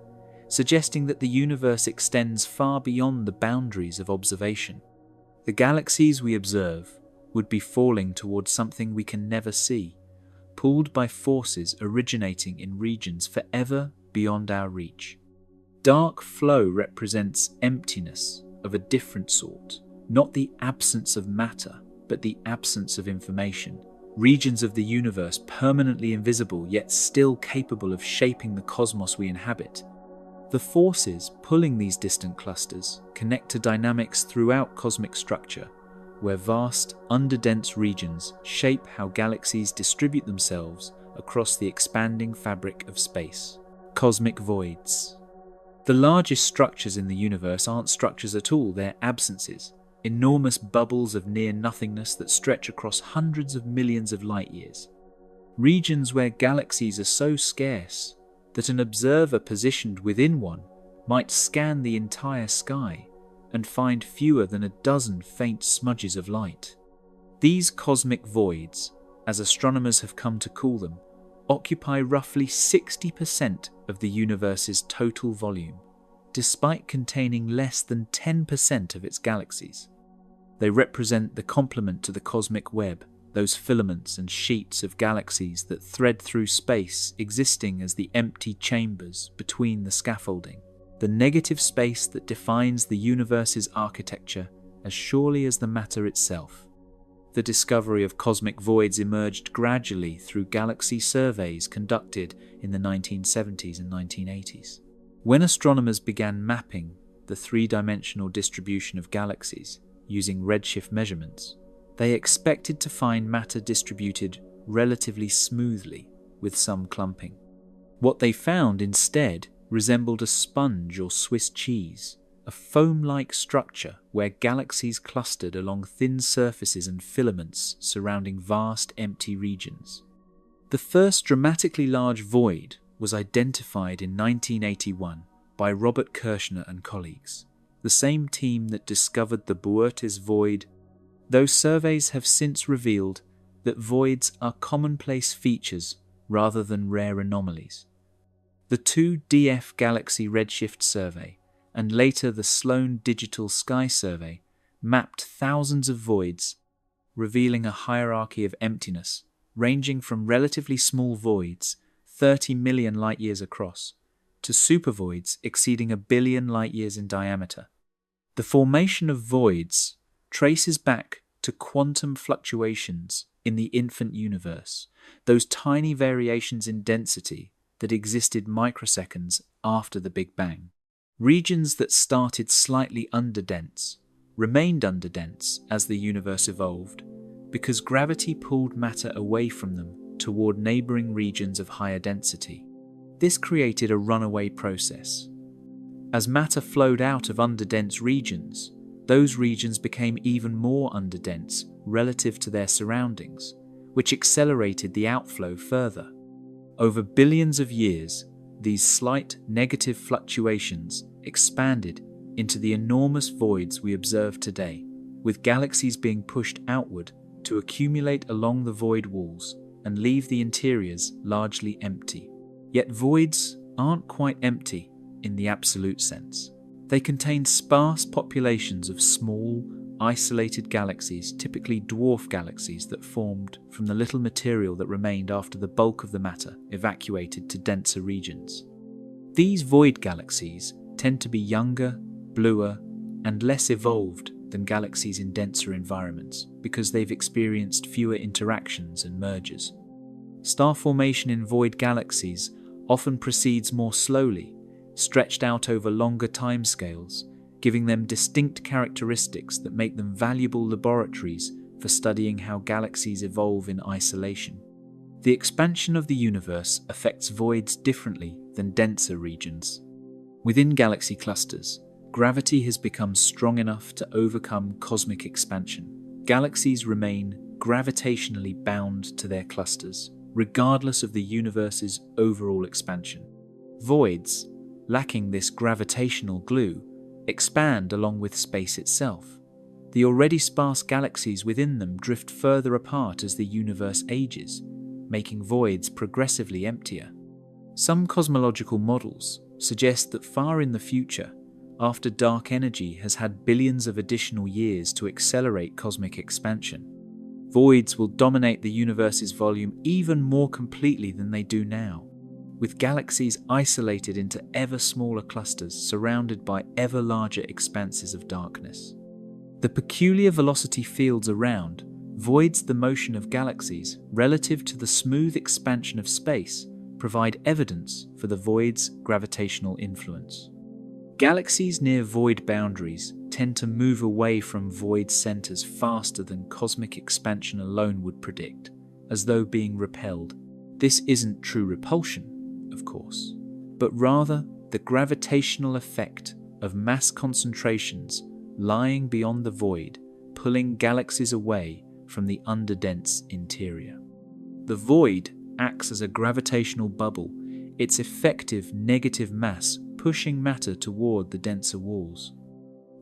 suggesting that the universe extends far beyond the boundaries of observation. The galaxies we observe would be falling towards something we can never see, pulled by forces originating in regions forever beyond our reach. Dark flow represents emptiness of a different sort, not the absence of matter, but the absence of information. Regions of the universe permanently invisible yet still capable of shaping the cosmos we inhabit. The forces pulling these distant clusters connect to dynamics throughout cosmic structure, where vast, underdense regions shape how galaxies distribute themselves across the expanding fabric of space. Cosmic voids. The largest structures in the universe aren't structures at all, they're absences, enormous bubbles of near-nothingness that stretch across hundreds of millions of light-years. Regions where galaxies are so scarce that an observer positioned within one might scan the entire sky and find fewer than a dozen faint smudges of light. These cosmic voids, as astronomers have come to call them, occupy roughly 60% of the universe's total volume, despite containing less than 10% of its galaxies. They represent the complement to the cosmic web, those filaments and sheets of galaxies that thread through space, existing as the empty chambers between the scaffolding. the negative space that defines the universe's architecture as surely as the matter itself. The discovery of cosmic voids emerged gradually through galaxy surveys conducted in the 1970s and 1980s. When astronomers began mapping the three-dimensional distribution of galaxies using redshift measurements, they expected to find matter distributed relatively smoothly with some clumping. What they found instead resembled a sponge or Swiss cheese, a foam-like structure where galaxies clustered along thin surfaces and filaments surrounding vast empty regions. The first dramatically large void was identified in 1981 by Robert Kirshner and colleagues, the same team that discovered the Boötes void, though surveys have since revealed that voids are commonplace features rather than rare anomalies. The 2DF Galaxy Redshift Survey and later the Sloan Digital Sky Survey mapped thousands of voids, revealing a hierarchy of emptiness ranging from relatively small voids, 30 million light-years across, to supervoids exceeding 1 billion light-years in diameter. The formation of voids traces back to quantum fluctuations in the infant universe, those tiny variations in density that existed microseconds after the Big Bang. Regions that started slightly underdense remained underdense as the universe evolved because gravity pulled matter away from them toward neighboring regions of higher density. This created a runaway process. As matter flowed out of underdense regions, those regions became even more underdense relative to their surroundings, which accelerated the outflow further. Over billions of years, these slight negative fluctuations expanded into the enormous voids we observe today, with galaxies being pushed outward to accumulate along the void walls and leave the interiors largely empty. Yet voids aren't quite empty in the absolute sense. They contain sparse populations of small, isolated galaxies, typically dwarf galaxies that formed from the little material that remained after the bulk of the matter evacuated to denser regions. These void galaxies tend to be younger, bluer, and less evolved than galaxies in denser environments because they've experienced fewer interactions and mergers. Star formation in void galaxies often proceeds more slowly, stretched out over longer timescales, giving them distinct characteristics that make them valuable laboratories for studying how galaxies evolve in isolation. The expansion of the universe affects voids differently than denser regions. Within galaxy clusters, gravity has become strong enough to overcome cosmic expansion. Galaxies remain gravitationally bound to their clusters, regardless of the universe's overall expansion. Voids, lacking this gravitational glue, expand along with space itself. The already sparse galaxies within them drift further apart as the universe ages, making voids progressively emptier. Some cosmological models suggest that far in the future, after dark energy has had billions of additional years to accelerate cosmic expansion, voids will dominate the universe's volume even more completely than they do now, with galaxies isolated into ever smaller clusters surrounded by ever larger expanses of darkness. The peculiar velocity fields around voids the motion of galaxies relative to the smooth expansion of space provide evidence for the void's gravitational influence. Galaxies near void boundaries tend to move away from void centers faster than cosmic expansion alone would predict, as though being repelled. This isn't true repulsion, of course, but rather the gravitational effect of mass concentrations lying beyond the void, pulling galaxies away from the underdense interior. The void acts as a gravitational bubble, its effective negative mass pushing matter toward the denser walls.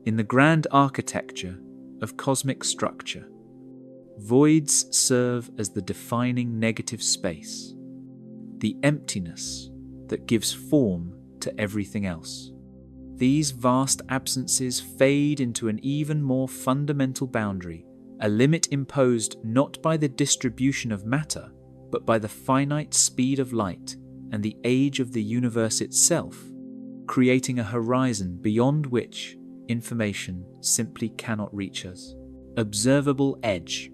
In the grand architecture of cosmic structure, voids serve as the defining negative space, the emptiness that gives form to everything else. These vast absences fade into an even more fundamental boundary, a limit imposed not by the distribution of matter, but by the finite speed of light and the age of the universe itself, creating a horizon beyond which information simply cannot reach us. Observable edge.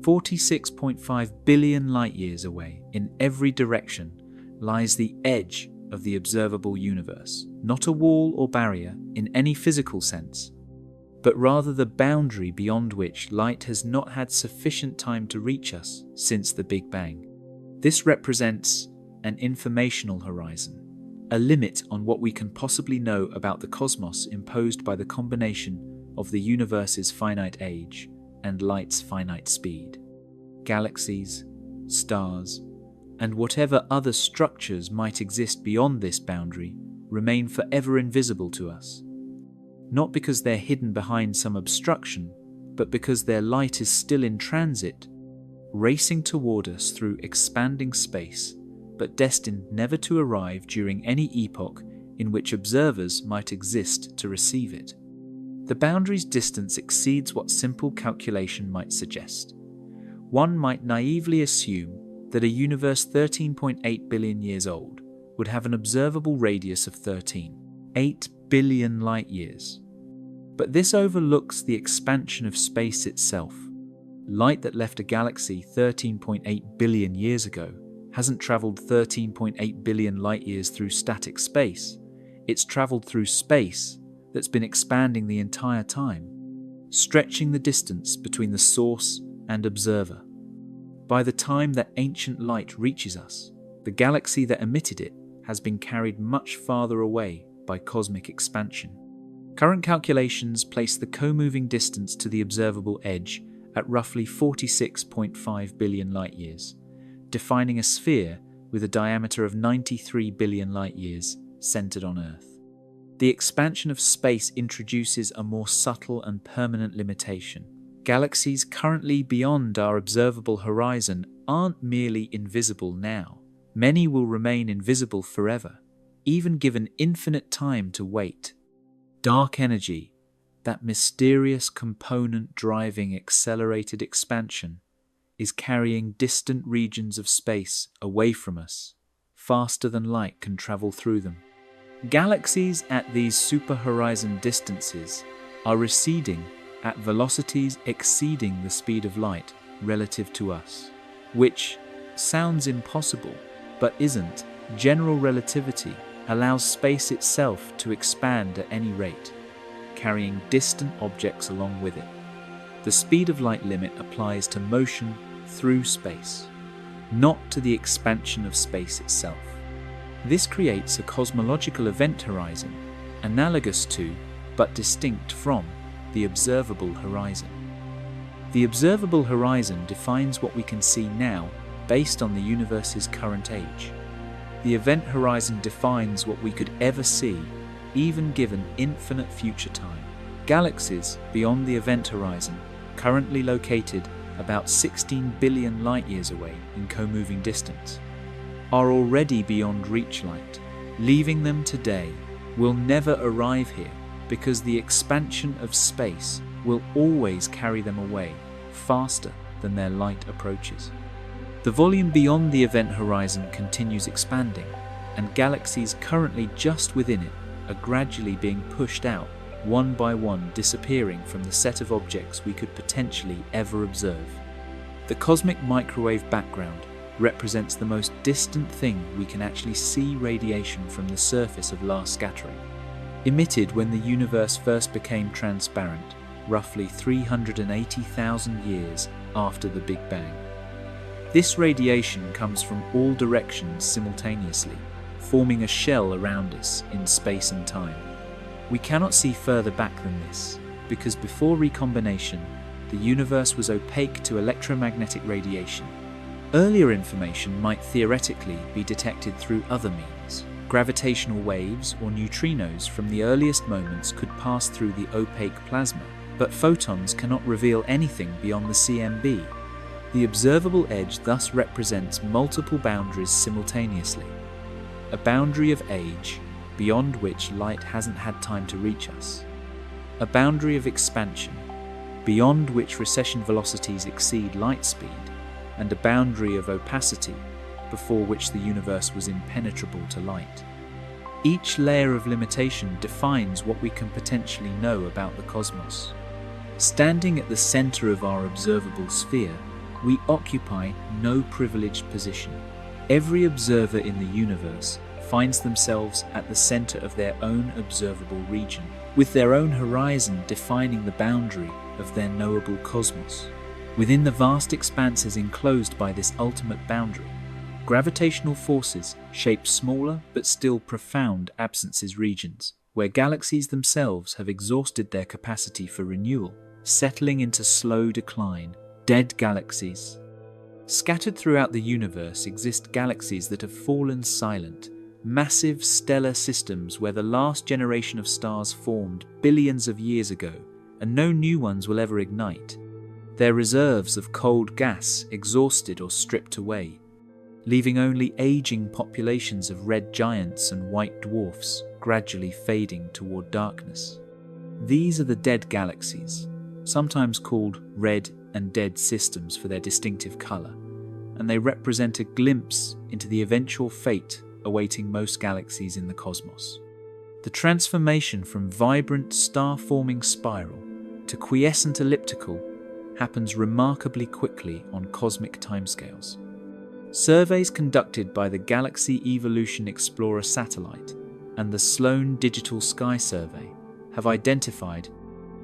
46.5 billion light-years away in every direction lies the edge of the observable universe, not a wall or barrier in any physical sense, but rather the boundary beyond which light has not had sufficient time to reach us since the Big Bang. This represents an informational horizon, a limit on what we can possibly know about the cosmos imposed by the combination of the universe's finite age and light's finite speed. Galaxies, stars, and whatever other structures might exist beyond this boundary remain forever invisible to us. Not because they're hidden behind some obstruction, but because their light is still in transit, racing toward us through expanding space, but destined never to arrive during any epoch in which observers might exist to receive it. The boundary's distance exceeds what simple calculation might suggest. One might naively assume that a universe 13.8 billion years old would have an observable radius of 8 billion light-years. But this overlooks the expansion of space itself. Light that left a galaxy 13.8 billion years ago hasn't traveled 13.8 billion light-years through static space. It's traveled through space that's been expanding the entire time, stretching the distance between the source and observer. By the time that ancient light reaches us, the galaxy that emitted it has been carried much farther away by cosmic expansion. Current calculations place the co-moving distance to the observable edge at roughly 46.5 billion light-years, defining a sphere with a diameter of 93 billion light-years centered on Earth. The expansion of space introduces a more subtle and permanent limitation. Galaxies currently beyond our observable horizon aren't merely invisible now. Many will remain invisible forever, even given infinite time to wait. Dark energy, that mysterious component driving accelerated expansion, is carrying distant regions of space away from us, faster than light can travel through them. Galaxies at these superhorizon distances are receding at velocities exceeding the speed of light relative to us, which sounds impossible, but isn't. General relativity allows space itself to expand at any rate, carrying distant objects along with it. The speed of light limit applies to motion through space, not to the expansion of space itself. This creates a cosmological event horizon, analogous to, but distinct from, the observable horizon. The observable horizon defines what we can see now based on the universe's current age. The event horizon defines what we could ever see, even given infinite future time. Galaxies beyond the event horizon, currently located about 16 billion light-years away in co-moving distance, are already beyond reach light. Leaving them today will never arrive here because the expansion of space will always carry them away faster than their light approaches. The volume beyond the event horizon continues expanding, and galaxies currently just within it are gradually being pushed out, one by one disappearing from the set of objects we could potentially ever observe. The cosmic microwave background represents the most distant thing we can actually see radiation from the surface of last scattering, emitted when the universe first became transparent, roughly 380,000 years after the Big Bang. This radiation comes from all directions simultaneously, forming a shell around us in space and time. We cannot see further back than this, because before recombination, the universe was opaque to electromagnetic radiation. Earlier information might theoretically be detected through other means. Gravitational waves or neutrinos from the earliest moments could pass through the opaque plasma, but photons cannot reveal anything beyond the CMB. The observable edge thus represents multiple boundaries simultaneously. A boundary of age, beyond which light hasn't had time to reach us. A boundary of expansion, beyond which recession velocities exceed light speed. And a boundary of opacity, before which the universe was impenetrable to light. Each layer of limitation defines what we can potentially know about the cosmos. Standing at the center of our observable sphere, we occupy no privileged position. Every observer in the universe finds themselves at the center of their own observable region, with their own horizon defining the boundary of their knowable cosmos. Within the vast expanses enclosed by this ultimate boundary, gravitational forces shape smaller but still profound absences regions, where galaxies themselves have exhausted their capacity for renewal, settling into slow decline, dead galaxies. Scattered throughout the universe exist galaxies that have fallen silent, massive stellar systems where the last generation of stars formed billions of years ago, and no new ones will ever ignite. Their reserves of cold gas exhausted or stripped away, leaving only aging populations of red giants and white dwarfs gradually fading toward darkness. These are the dead galaxies, sometimes called red and dead systems for their distinctive color, and they represent a glimpse into the eventual fate awaiting most galaxies in the cosmos. The transformation from vibrant star-forming spiral to quiescent elliptical happens remarkably quickly on cosmic timescales. Surveys conducted by the Galaxy Evolution Explorer satellite and the Sloan Digital Sky Survey have identified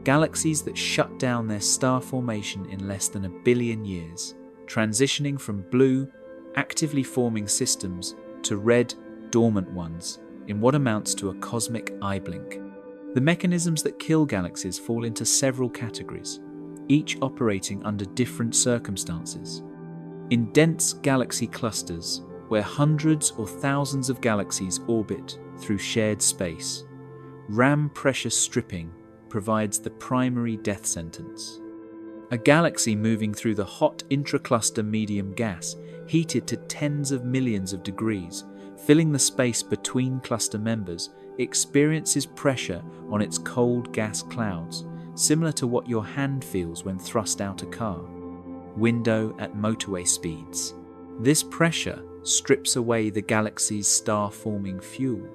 galaxies that shut down their star formation in less than 1 billion years, transitioning from blue, actively forming systems to red, dormant ones in what amounts to a cosmic eye blink. The mechanisms that kill galaxies fall into several categories, each operating under different circumstances. In dense galaxy clusters, where hundreds or thousands of galaxies orbit through shared space, RAM pressure stripping provides the primary death sentence. A galaxy moving through the hot intracluster medium gas, heated to tens of millions of degrees, filling the space between cluster members, experiences pressure on its cold gas clouds, similar to what your hand feels when thrust out a car window at motorway speeds. This pressure strips away the galaxy's star-forming fuel,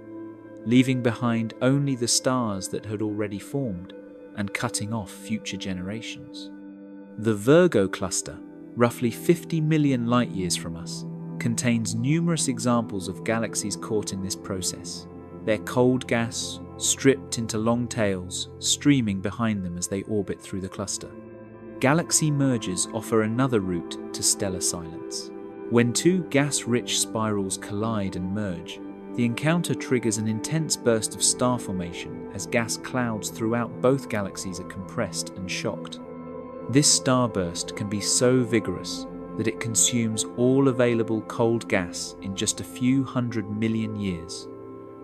leaving behind only the stars that had already formed and cutting off future generations. The Virgo cluster, roughly 50 million light-years from us, contains numerous examples of galaxies caught in this process, their cold gas stripped into long tails streaming behind them as they orbit through the cluster. Galaxy mergers offer another route to stellar silence. When two gas-rich spirals collide and merge, the encounter triggers an intense burst of star formation as gas clouds throughout both galaxies are compressed and shocked. This starburst can be so vigorous that it consumes all available cold gas in just a few 100 million years,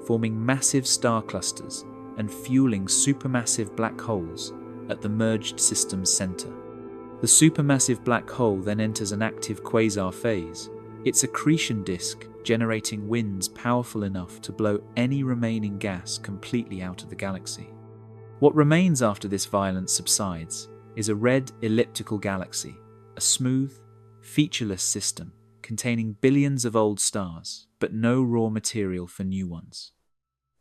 forming massive star clusters and fueling supermassive black holes at the merged system's center. The supermassive black hole then enters an active quasar phase, its accretion disk generating winds powerful enough to blow any remaining gas completely out of the galaxy. What remains after this violence subsides is a red elliptical galaxy, a smooth, featureless system containing billions of old stars, but no raw material for new ones.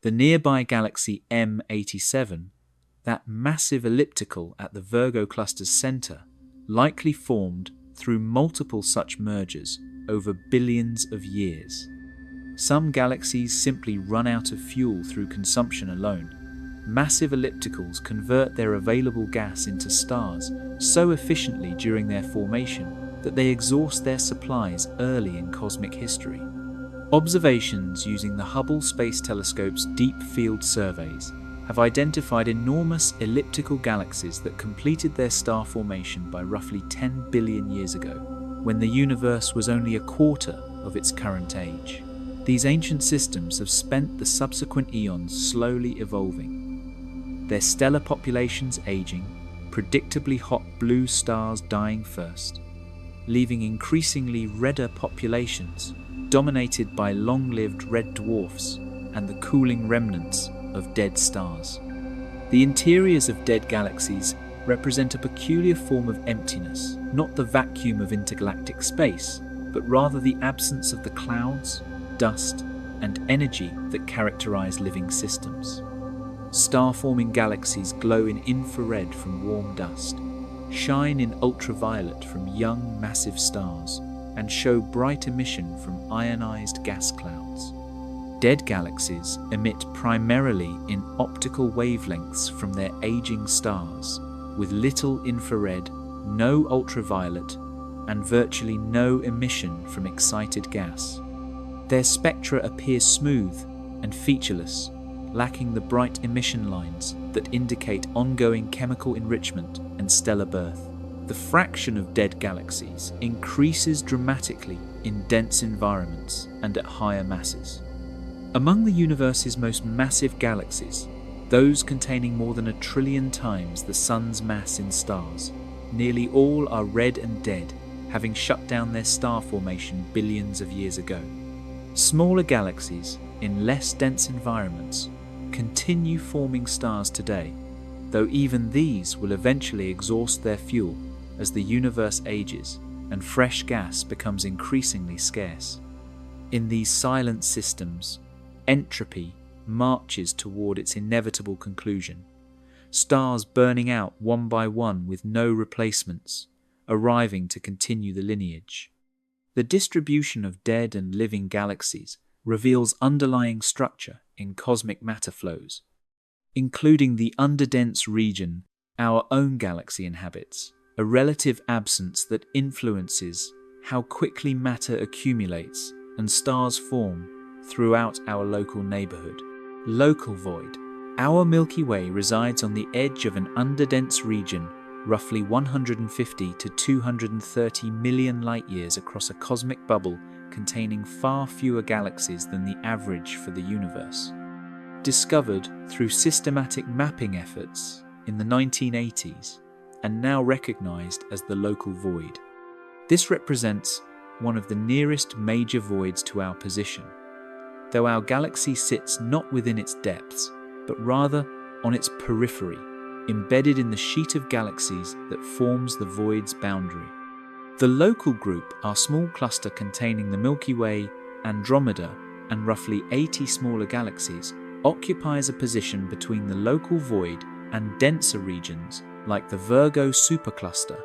The nearby galaxy M87, that massive elliptical at the Virgo cluster's center, likely formed through multiple such mergers over billions of years. Some galaxies simply run out of fuel through consumption alone. Massive ellipticals convert their available gas into stars so efficiently during their formation that they exhaust their supplies early in cosmic history. Observations using the Hubble Space Telescope's deep field surveys have identified enormous elliptical galaxies that completed their star formation by roughly 10 billion years ago, when the universe was only a quarter of its current age. These ancient systems have spent the subsequent eons slowly evolving, their stellar populations aging, predictably hot blue stars dying first, leaving increasingly redder populations dominated by long-lived red dwarfs and the cooling remnants of dead stars. The interiors of dead galaxies represent a peculiar form of emptiness, not the vacuum of intergalactic space, but rather the absence of the clouds, dust, and energy that characterize living systems. Star-forming galaxies glow in infrared from warm dust, shine in ultraviolet from young, massive stars, and show bright emission from ionized gas clouds. Dead galaxies emit primarily in optical wavelengths from their aging stars, with little infrared, no ultraviolet, and virtually no emission from excited gas. Their spectra appear smooth and featureless, lacking the bright emission lines that indicate ongoing chemical enrichment and stellar birth. The fraction of dead galaxies increases dramatically in dense environments and at higher masses. Among the universe's most massive galaxies, those containing more than 1 trillion times the Sun's mass in stars, nearly all are red and dead, having shut down their star formation billions of years ago. Smaller galaxies in less dense environments continue forming stars today, though even these will eventually exhaust their fuel as the universe ages and fresh gas becomes increasingly scarce. In these silent systems, entropy marches toward its inevitable conclusion, stars burning out one by one with no replacements, arriving to continue the lineage. The distribution of dead and living galaxies reveals underlying structure in cosmic matter flows, including the underdense region our own galaxy inhabits, a relative absence that influences how quickly matter accumulates and stars form throughout our local neighborhood. Local void. Our Milky Way resides on the edge of an underdense region, roughly 150 to 230 million light-years across a cosmic bubble containing far fewer galaxies than the average for the universe. Discovered through systematic mapping efforts in the 1980s and now recognized as the local void. This represents one of the nearest major voids to our position, though our galaxy sits not within its depths, but rather on its periphery, embedded in the sheet of galaxies that forms the void's boundary. The local group, our small cluster containing the Milky Way, Andromeda, and roughly 80 smaller galaxies, occupies a position between the local void and denser regions like the Virgo supercluster,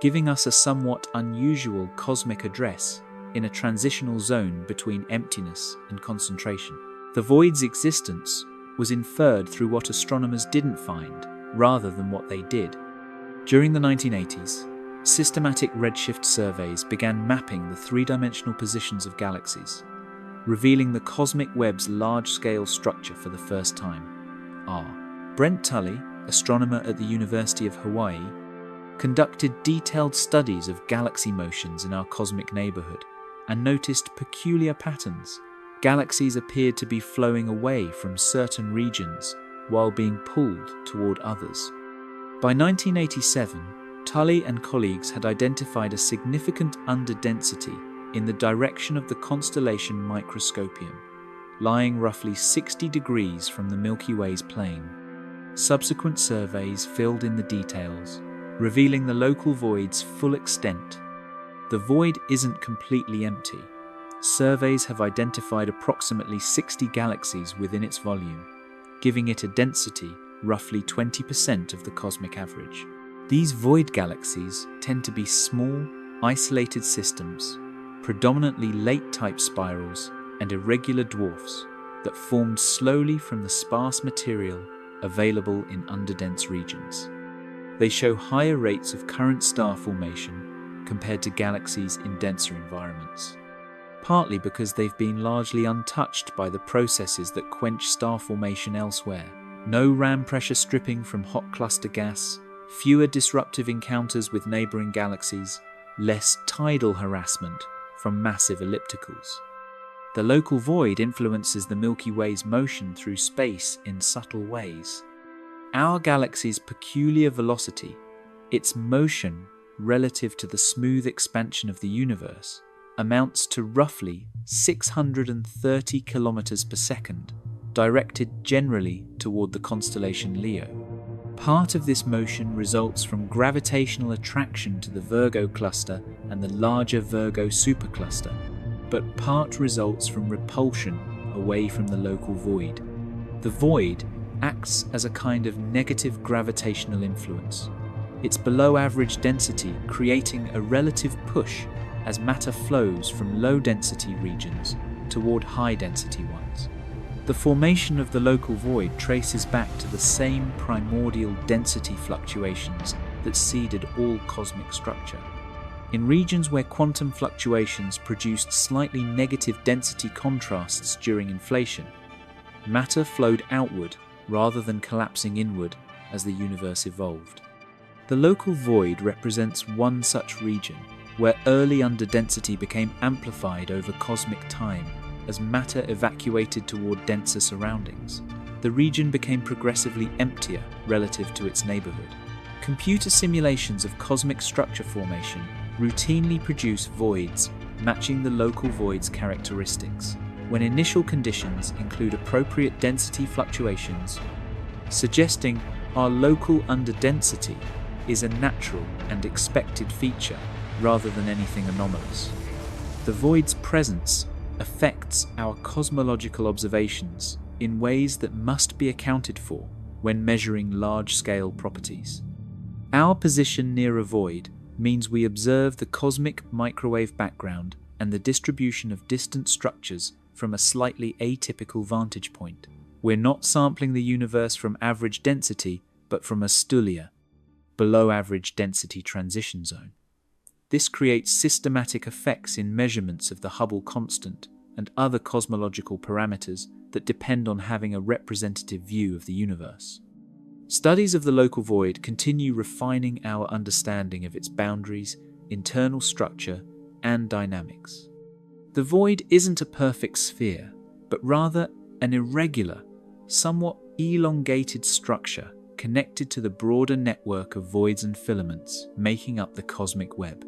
giving us a somewhat unusual cosmic address in a transitional zone between emptiness and concentration. The void's existence was inferred through what astronomers didn't find, rather than what they did. During the 1980s, systematic redshift surveys began mapping the three-dimensional positions of galaxies, revealing the cosmic web's large-scale structure for the first time. Brent Tully, astronomer at the University of Hawaii, conducted detailed studies of galaxy motions in our cosmic neighborhood and noticed peculiar patterns. Galaxies appeared to be flowing away from certain regions while being pulled toward others. By 1987, Tully and colleagues had identified a significant underdensity in the direction of the constellation Microscopium, lying roughly 60 degrees from the Milky Way's plane. Subsequent surveys filled in the details, revealing the local void's full extent. The void isn't completely empty. Surveys have identified approximately 60 galaxies within its volume, giving it a density roughly 20% of the cosmic average. These void galaxies tend to be small, isolated systems, predominantly late-type spirals and irregular dwarfs that formed slowly from the sparse material available in underdense regions. They show higher rates of current star formation compared to galaxies in denser environments, partly because they've been largely untouched by the processes that quench star formation elsewhere. No ram pressure stripping from hot cluster gas, fewer disruptive encounters with neighboring galaxies, less tidal harassment from massive ellipticals. The local void influences the Milky Way's motion through space in subtle ways. Our galaxy's peculiar velocity, its motion relative to the smooth expansion of the universe, amounts to roughly 630 kilometers per second, directed generally toward the constellation Leo. Part of this motion results from gravitational attraction to the Virgo cluster and the larger Virgo supercluster, but part results from repulsion away from the local void. The void acts as a kind of negative gravitational influence. It's below average density, creating a relative push as matter flows from low-density regions toward high-density ones. The formation of the local void traces back to the same primordial density fluctuations that seeded all cosmic structure. In regions where quantum fluctuations produced slightly negative density contrasts during inflation, matter flowed outward rather than collapsing inward as the universe evolved. The local void represents one such region, where early underdensity became amplified over cosmic time as matter evacuated toward denser surroundings. The region became progressively emptier relative to its neighborhood. Computer simulations of cosmic structure formation routinely produce voids matching the local void's characteristics, when initial conditions include appropriate density fluctuations, suggesting our local underdensity is a natural and expected feature rather than anything anomalous. The void's presence affects our cosmological observations in ways that must be accounted for when measuring large-scale properties. Our position near a void means we observe the cosmic microwave background and the distribution of distant structures from a slightly atypical vantage point. We're not sampling the universe from average density, but from a stellar, below average density transition zone. This creates systematic effects in measurements of the Hubble constant and other cosmological parameters that depend on having a representative view of the universe. Studies of the local void continue refining our understanding of its boundaries, internal structure, and dynamics. The void isn't a perfect sphere, but rather an irregular, somewhat elongated structure connected to the broader network of voids and filaments making up the cosmic web.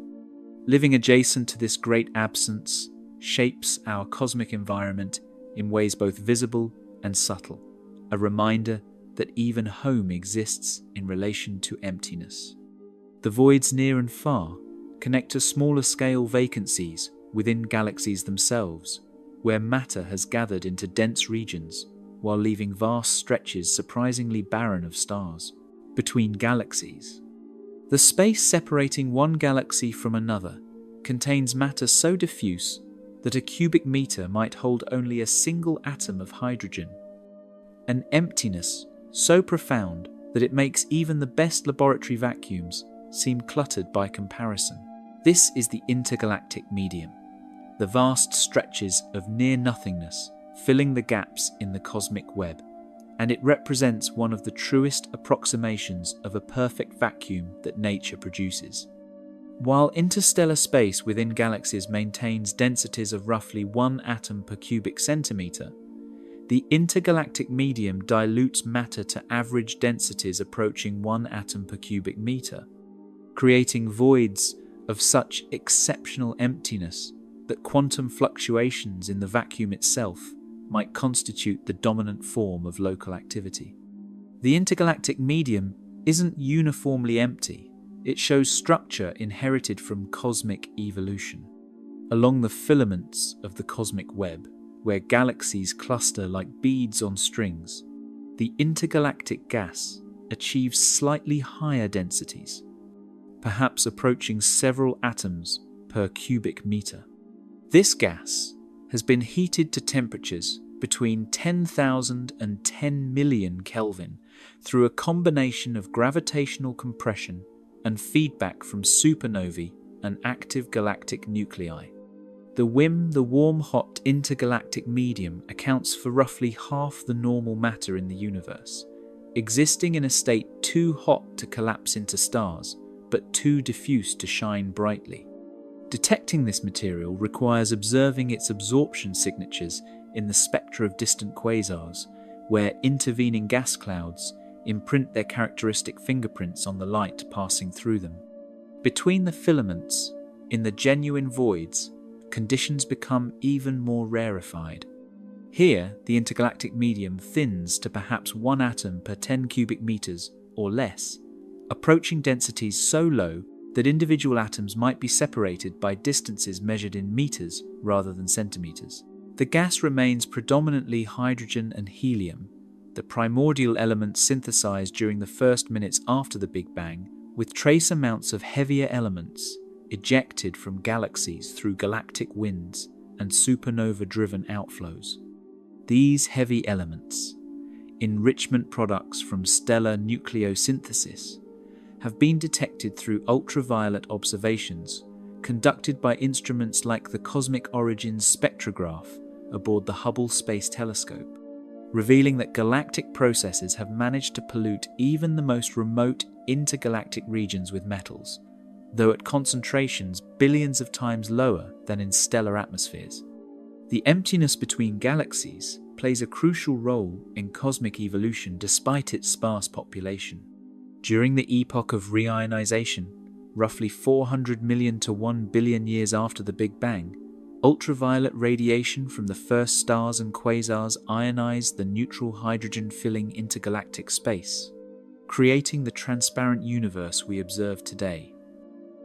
Living adjacent to this great absence shapes our cosmic environment in ways both visible and subtle, a reminder that even home exists in relation to emptiness. The voids near and far connect to smaller scale vacancies within galaxies themselves, where matter has gathered into dense regions while leaving vast stretches surprisingly barren of stars. Between galaxies, the space separating one galaxy from another contains matter so diffuse that a cubic meter might hold only a single atom of hydrogen, an emptiness so profound that it makes even the best laboratory vacuums seem cluttered by comparison. This is the intergalactic medium, the vast stretches of near-nothingness filling the gaps in the cosmic web, and it represents one of the truest approximations of a perfect vacuum that nature produces. While interstellar space within galaxies maintains densities of roughly 1 atom per cubic centimeter, the intergalactic medium dilutes matter to average densities approaching 1 atom per cubic meter, creating voids of such exceptional emptiness that quantum fluctuations in the vacuum itself might constitute the dominant form of local activity. The intergalactic medium isn't uniformly empty. It shows structure inherited from cosmic evolution. Along the filaments of the cosmic web, where galaxies cluster like beads on strings, the intergalactic gas achieves slightly higher densities, perhaps approaching several atoms per cubic meter. This gas has been heated to temperatures between 10,000 and 10 million Kelvin through a combination of gravitational compression and feedback from supernovae and active galactic nuclei. The warm-hot intergalactic medium accounts for roughly half the normal matter in the universe, existing in a state too hot to collapse into stars, but too diffuse to shine brightly. Detecting this material requires observing its absorption signatures in the spectra of distant quasars, where intervening gas clouds imprint their characteristic fingerprints on the light passing through them. Between the filaments, in the genuine voids, conditions become even more rarefied. Here, the intergalactic medium thins to perhaps 1 atom per 10 cubic meters or less, approaching densities so low that individual atoms might be separated by distances measured in meters rather than centimeters. The gas remains predominantly hydrogen and helium, the primordial elements synthesized during the first minutes after the Big Bang, with trace amounts of heavier elements ejected from galaxies through galactic winds and supernova-driven outflows. These heavy elements, enrichment products from stellar nucleosynthesis, have been detected through ultraviolet observations conducted by instruments like the Cosmic Origins spectrograph aboard the Hubble Space Telescope, revealing that galactic processes have managed to pollute even the most remote intergalactic regions with metals, though at concentrations billions of times lower than in stellar atmospheres. The emptiness between galaxies plays a crucial role in cosmic evolution despite its sparse population. During the epoch of reionization, roughly 400 million to 1 billion years after the Big Bang, ultraviolet radiation from the first stars and quasars ionized the neutral hydrogen-filling intergalactic space, creating the transparent universe we observe today.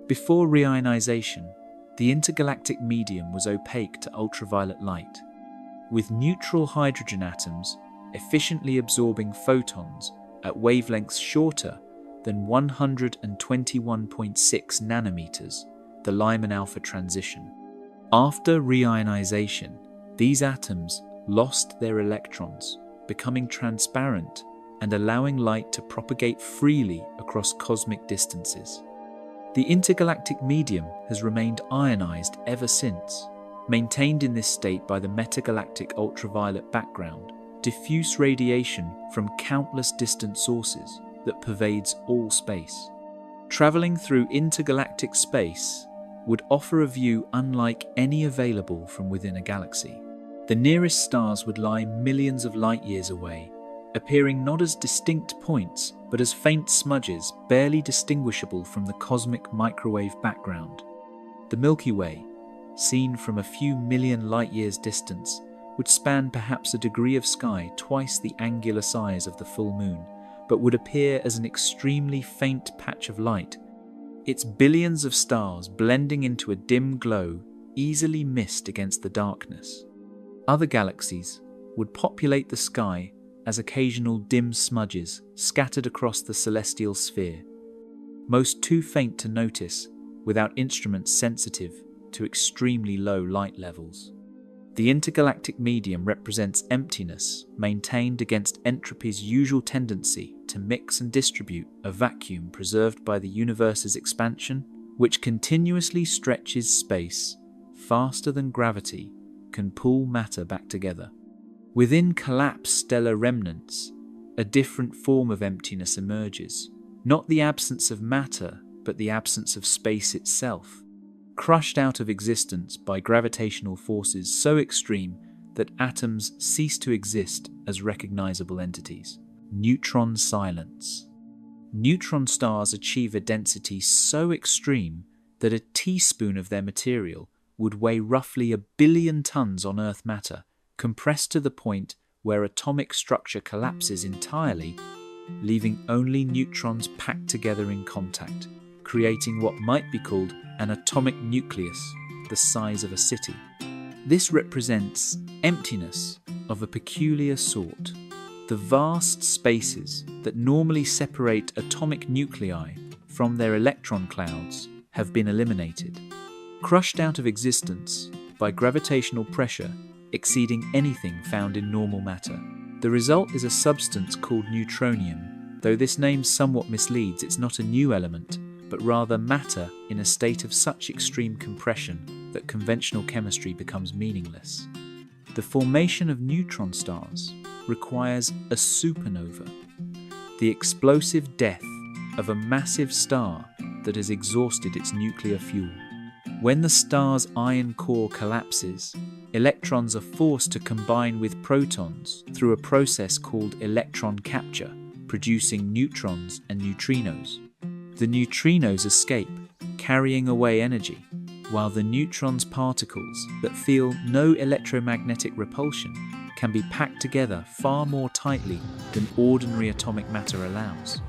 Before reionization, the intergalactic medium was opaque to ultraviolet light, with neutral hydrogen atoms efficiently absorbing photons at wavelengths shorter than 121.6 nanometers, the Lyman alpha transition. After reionization, these atoms lost their electrons, becoming transparent and allowing light to propagate freely across cosmic distances. The intergalactic medium has remained ionized ever since, maintained in this state by the metagalactic ultraviolet background, diffuse radiation from countless distant sources that pervades all space. Traveling through intergalactic space would offer a view unlike any available from within a galaxy. The nearest stars would lie millions of light years away, appearing not as distinct points, but as faint smudges barely distinguishable from the cosmic microwave background. The Milky Way, seen from a few million light-years distance, would span perhaps a degree of sky twice the angular size of the full moon, but would appear as an extremely faint patch of light, its billions of stars blending into a dim glow easily missed against the darkness. Other galaxies would populate the sky as occasional dim smudges scattered across the celestial sphere, most too faint to notice without instruments sensitive to extremely low light levels. The intergalactic medium represents emptiness maintained against entropy's usual tendency to mix and distribute a vacuum preserved by the universe's expansion, which continuously stretches space faster than gravity can pull matter back together. Within collapsed stellar remnants, a different form of emptiness emerges, not the absence of matter, but the absence of space itself, crushed out of existence by gravitational forces so extreme that atoms cease to exist as recognizable entities. Neutron silence. Neutron stars achieve a density so extreme that a teaspoon of their material would weigh roughly 1 billion tons on Earth matter, compressed to the point where atomic structure collapses entirely, leaving only neutrons packed together in contact, creating what might be called an atomic nucleus the size of a city. This represents emptiness of a peculiar sort. The vast spaces that normally separate atomic nuclei from their electron clouds have been eliminated, crushed out of existence by gravitational pressure exceeding anything found in normal matter. The result is a substance called neutronium. Though this name somewhat misleads, it's not a new element, but rather matter in a state of such extreme compression that conventional chemistry becomes meaningless. The formation of neutron stars requires a supernova, the explosive death of a massive star that has exhausted its nuclear fuel. When the star's iron core collapses, electrons are forced to combine with protons through a process called electron capture, producing neutrons and neutrinos. The neutrinos escape, carrying away energy, while the neutron's particles that feel no electromagnetic repulsion can be packed together far more tightly than ordinary atomic matter allows.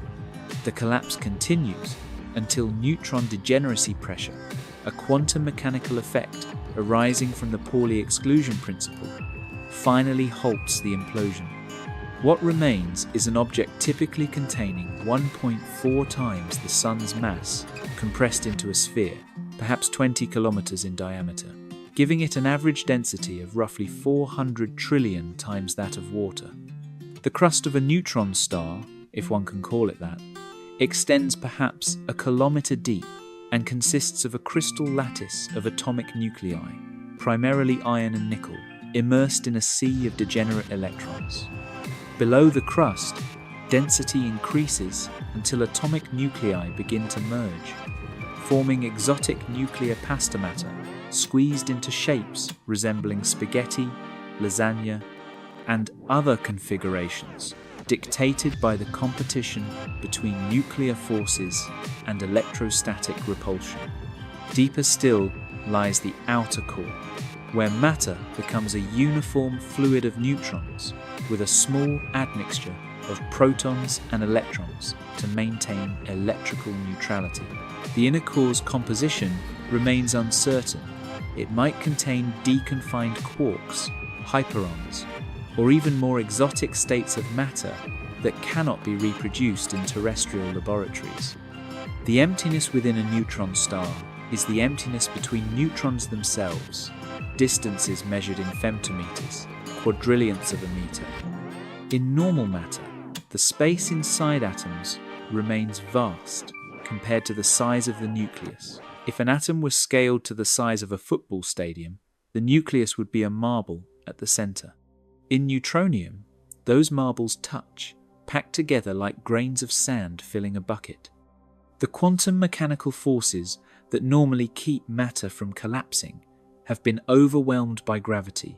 The collapse continues until neutron degeneracy pressure, a quantum mechanical effect arising from the Pauli exclusion principle, finally halts the implosion. What remains is an object typically containing 1.4 times the Sun's mass compressed into a sphere, perhaps 20 kilometers in diameter, giving it an average density of roughly 400 trillion times that of water. The crust of a neutron star, if one can call it that, extends perhaps a kilometer deep and consists of a crystal lattice of atomic nuclei, primarily iron and nickel, immersed in a sea of degenerate electrons. Below the crust, density increases until atomic nuclei begin to merge, forming exotic nuclear pasta matter squeezed into shapes resembling spaghetti, lasagna, and other configurations dictated by the competition between nuclear forces and electrostatic repulsion. Deeper still lies the outer core, where matter becomes a uniform fluid of neutrons with a small admixture of protons and electrons to maintain electrical neutrality. The inner core's composition remains uncertain. It might contain deconfined quarks, hyperons, or even more exotic states of matter that cannot be reproduced in terrestrial laboratories. The emptiness within a neutron star is the emptiness between neutrons themselves, distances measured in femtometers, quadrillionths of a meter. In normal matter, the space inside atoms remains vast compared to the size of the nucleus. If an atom was scaled to the size of a football stadium, the nucleus would be a marble at the center. In neutronium, those marbles touch, packed together like grains of sand filling a bucket. The quantum mechanical forces that normally keep matter from collapsing have been overwhelmed by gravity,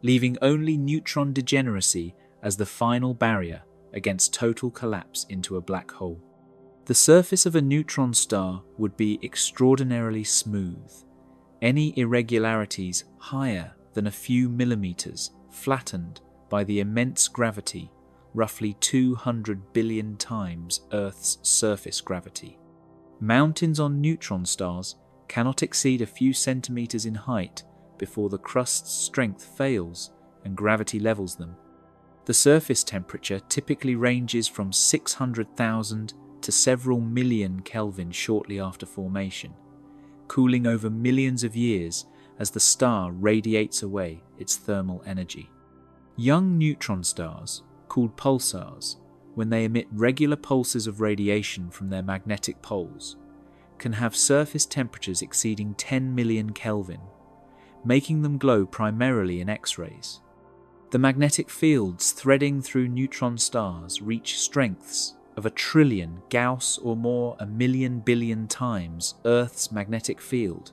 leaving only neutron degeneracy as the final barrier against total collapse into a black hole. The surface of a neutron star would be extraordinarily smooth. Any irregularities higher than a few millimeters flattened by the immense gravity, roughly 200 billion times Earth's surface gravity. Mountains on neutron stars cannot exceed a few centimeters in height before the crust's strength fails and gravity levels them. The surface temperature typically ranges from 600,000 to several million Kelvin shortly after formation, cooling over millions of years as the star radiates away its thermal energy. Young neutron stars, called pulsars, when they emit regular pulses of radiation from their magnetic poles, can have surface temperatures exceeding 10 million Kelvin, making them glow primarily in X-rays. The magnetic fields threading through neutron stars reach strengths of 1 trillion Gauss or more, 1,000,000 billion times Earth's magnetic field,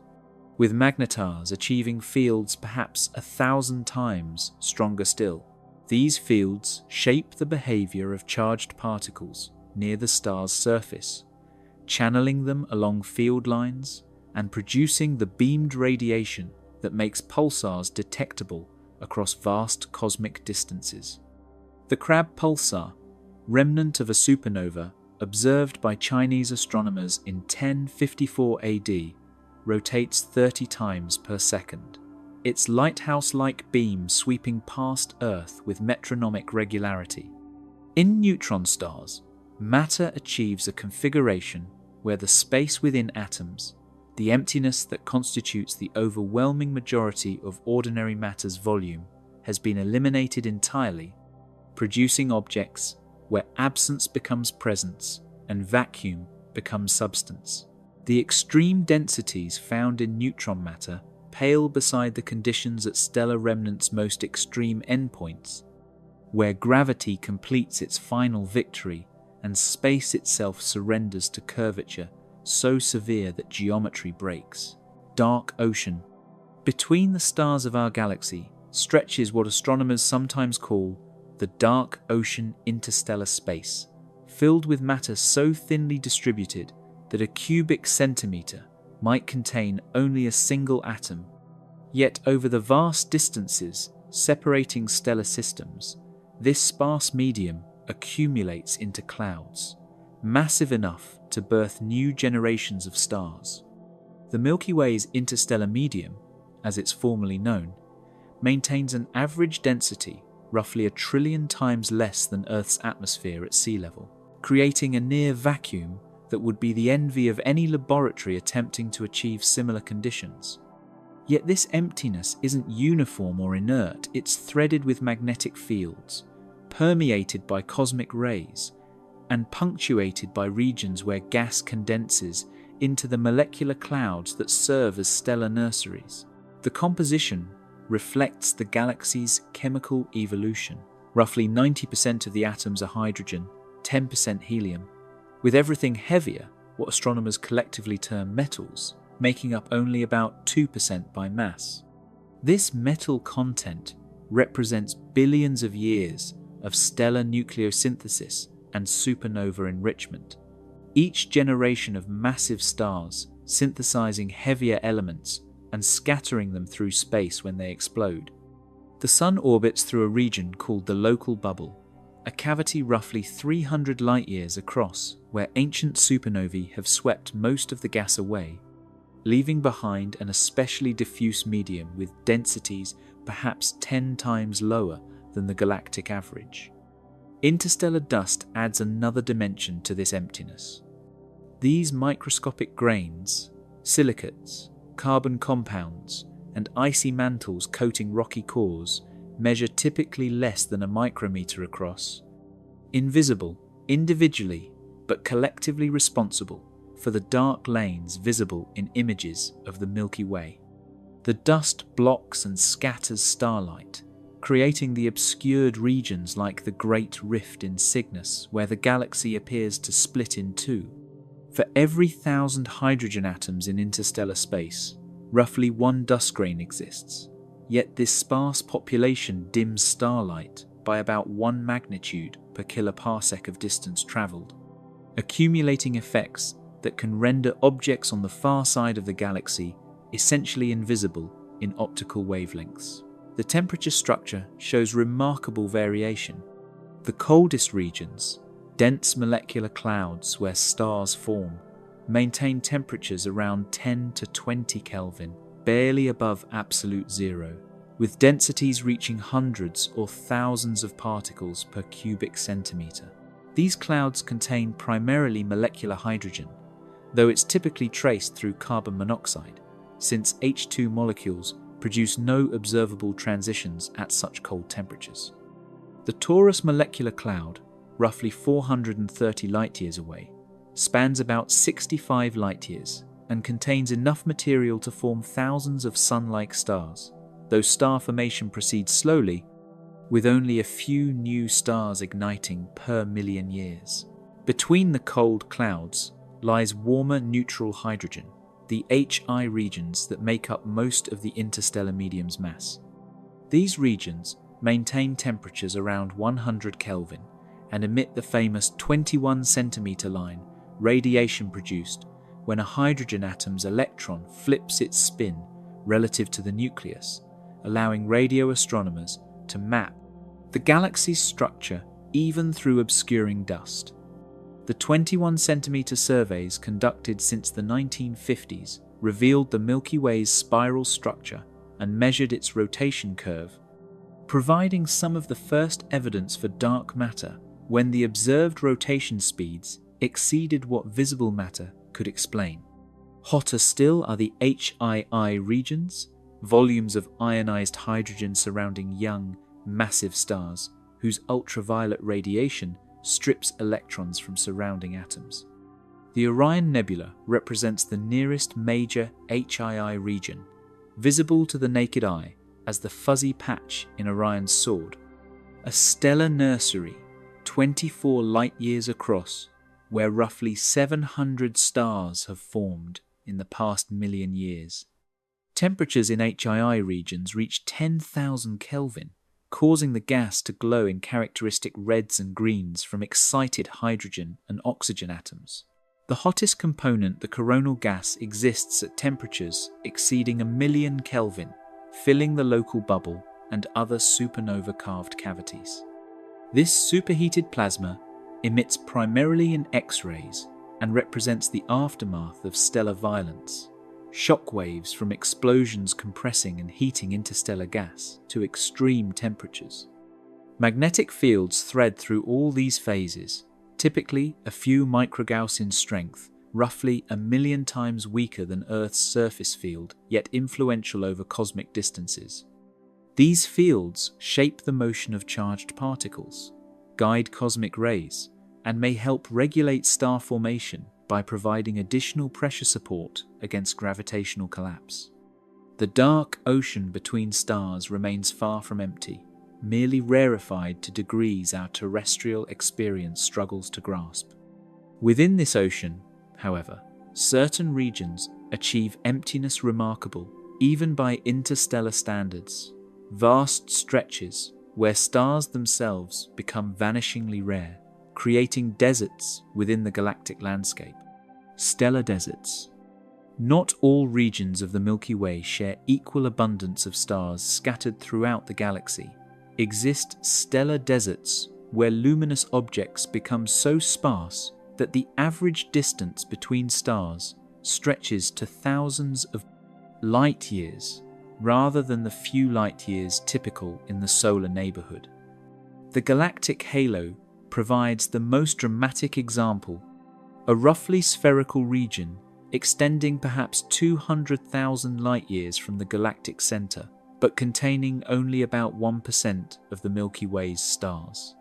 with magnetars achieving fields perhaps 1,000 times stronger still. These fields shape the behavior of charged particles near the star's surface, channeling them along field lines and producing the beamed radiation that makes pulsars detectable across vast cosmic distances. The Crab pulsar, remnant of a supernova observed by Chinese astronomers in 1054 AD, rotates 30 times per second, its lighthouse-like beam sweeping past Earth with metronomic regularity. In neutron stars, matter achieves a configuration where the space within atoms, the emptiness that constitutes the overwhelming majority of ordinary matter's volume, has been eliminated entirely, producing objects where absence becomes presence and vacuum becomes substance. The extreme densities found in neutron matter pale beside the conditions at stellar remnants' most extreme endpoints, where gravity completes its final victory and space itself surrenders to curvature so severe that geometry breaks. Dark ocean. Between the stars of our galaxy stretches what astronomers sometimes call the dark ocean interstellar space, filled with matter so thinly distributed that a cubic centimeter might contain only a single atom. Yet over the vast distances separating stellar systems, this sparse medium accumulates into clouds, massive enough to birth new generations of stars. The Milky Way's interstellar medium, as it's formerly known, maintains an average density roughly 1 trillion times less than Earth's atmosphere at sea level, creating a near vacuum that would be the envy of any laboratory attempting to achieve similar conditions. Yet this emptiness isn't uniform or inert, it's threaded with magnetic fields, permeated by cosmic rays, and punctuated by regions where gas condenses into the molecular clouds that serve as stellar nurseries. The composition reflects the galaxy's chemical evolution. Roughly 90% of the atoms are hydrogen, 10% helium, with everything heavier, what astronomers collectively term metals, making up only about 2% by mass. This metal content represents billions of years of stellar nucleosynthesis and supernova enrichment. Each generation of massive stars synthesizing heavier elements and scattering them through space when they explode. The Sun orbits through a region called the local bubble, a cavity roughly 300 light-years across where ancient supernovae have swept most of the gas away, leaving behind an especially diffuse medium with densities perhaps 10 times lower than the galactic average. Interstellar dust adds another dimension to this emptiness. These microscopic grains, silicates, carbon compounds, and icy mantles coating rocky cores measure typically less than a micrometer across, invisible individually but collectively responsible for the dark lanes visible in images of the Milky Way. The dust blocks and scatters starlight, creating the obscured regions like the Great Rift in Cygnus, where the galaxy appears to split in two. For every 1,000 hydrogen atoms in interstellar space, roughly 1 dust grain exists, yet this sparse population dims starlight by about 1 magnitude per kiloparsec of distance travelled, accumulating effects that can render objects on the far side of the galaxy essentially invisible in optical wavelengths. The temperature structure shows remarkable variation. The coldest regions, dense molecular clouds where stars form, maintain temperatures around 10 to 20 Kelvin, barely above absolute zero, with densities reaching hundreds or thousands of particles per cubic centimeter. These clouds contain primarily molecular hydrogen, though it's typically traced through carbon monoxide, since H2 molecules produce no observable transitions at such cold temperatures. The Taurus molecular cloud, roughly 430 light-years away, spans about 65 light-years and contains enough material to form thousands of sun-like stars, though star formation proceeds slowly, with only a few new stars igniting per million years. Between the cold clouds lies warmer neutral hydrogen, the HI regions that make up most of the interstellar medium's mass. These regions maintain temperatures around 100 Kelvin and emit the famous 21 centimeter line radiation produced when a hydrogen atom's electron flips its spin relative to the nucleus, allowing radio astronomers to map the galaxy's structure even through obscuring dust. The 21 centimeter surveys conducted since the 1950s revealed the Milky Way's spiral structure and measured its rotation curve, providing some of the first evidence for dark matter when the observed rotation speeds exceeded what visible matter could explain. Hotter still are the HII regions, volumes of ionized hydrogen surrounding young, massive stars whose ultraviolet radiation strips electrons from surrounding atoms. The Orion Nebula represents the nearest major HII region, visible to the naked eye as the fuzzy patch in Orion's sword, a stellar nursery 24 light-years across, where roughly 700 stars have formed in the past million years. Temperatures in HII regions reach 10,000 Kelvin, causing the gas to glow in characteristic reds and greens from excited hydrogen and oxygen atoms. The hottest component, the coronal gas, exists at temperatures exceeding 1,000,000 Kelvin, filling the local bubble and other supernova-carved cavities. This superheated plasma emits primarily in X-rays and represents the aftermath of stellar violence, shock waves from explosions compressing and heating interstellar gas to extreme temperatures. Magnetic fields thread through all these phases, typically a few microgauss in strength, roughly 1,000,000 times weaker than Earth's surface field, yet influential over cosmic distances. These fields shape the motion of charged particles, guide cosmic rays, and may help regulate star formation by providing additional pressure support against gravitational collapse. The dark ocean between stars remains far from empty, merely rarefied to degrees our terrestrial experience struggles to grasp. Within this ocean, however, certain regions achieve emptiness remarkable even by interstellar standards, vast stretches where stars themselves become vanishingly rare, creating deserts within the galactic landscape. Stellar deserts. Not all regions of the Milky Way share equal abundance of stars scattered throughout the galaxy. Exist stellar deserts where luminous objects become so sparse that the average distance between stars stretches to thousands of light years rather than the few light years typical in the solar neighborhood. The galactic halo provides the most dramatic example, a roughly spherical region extending perhaps 200,000 light-years from the galactic center, but containing only about 1% of the Milky Way's stars.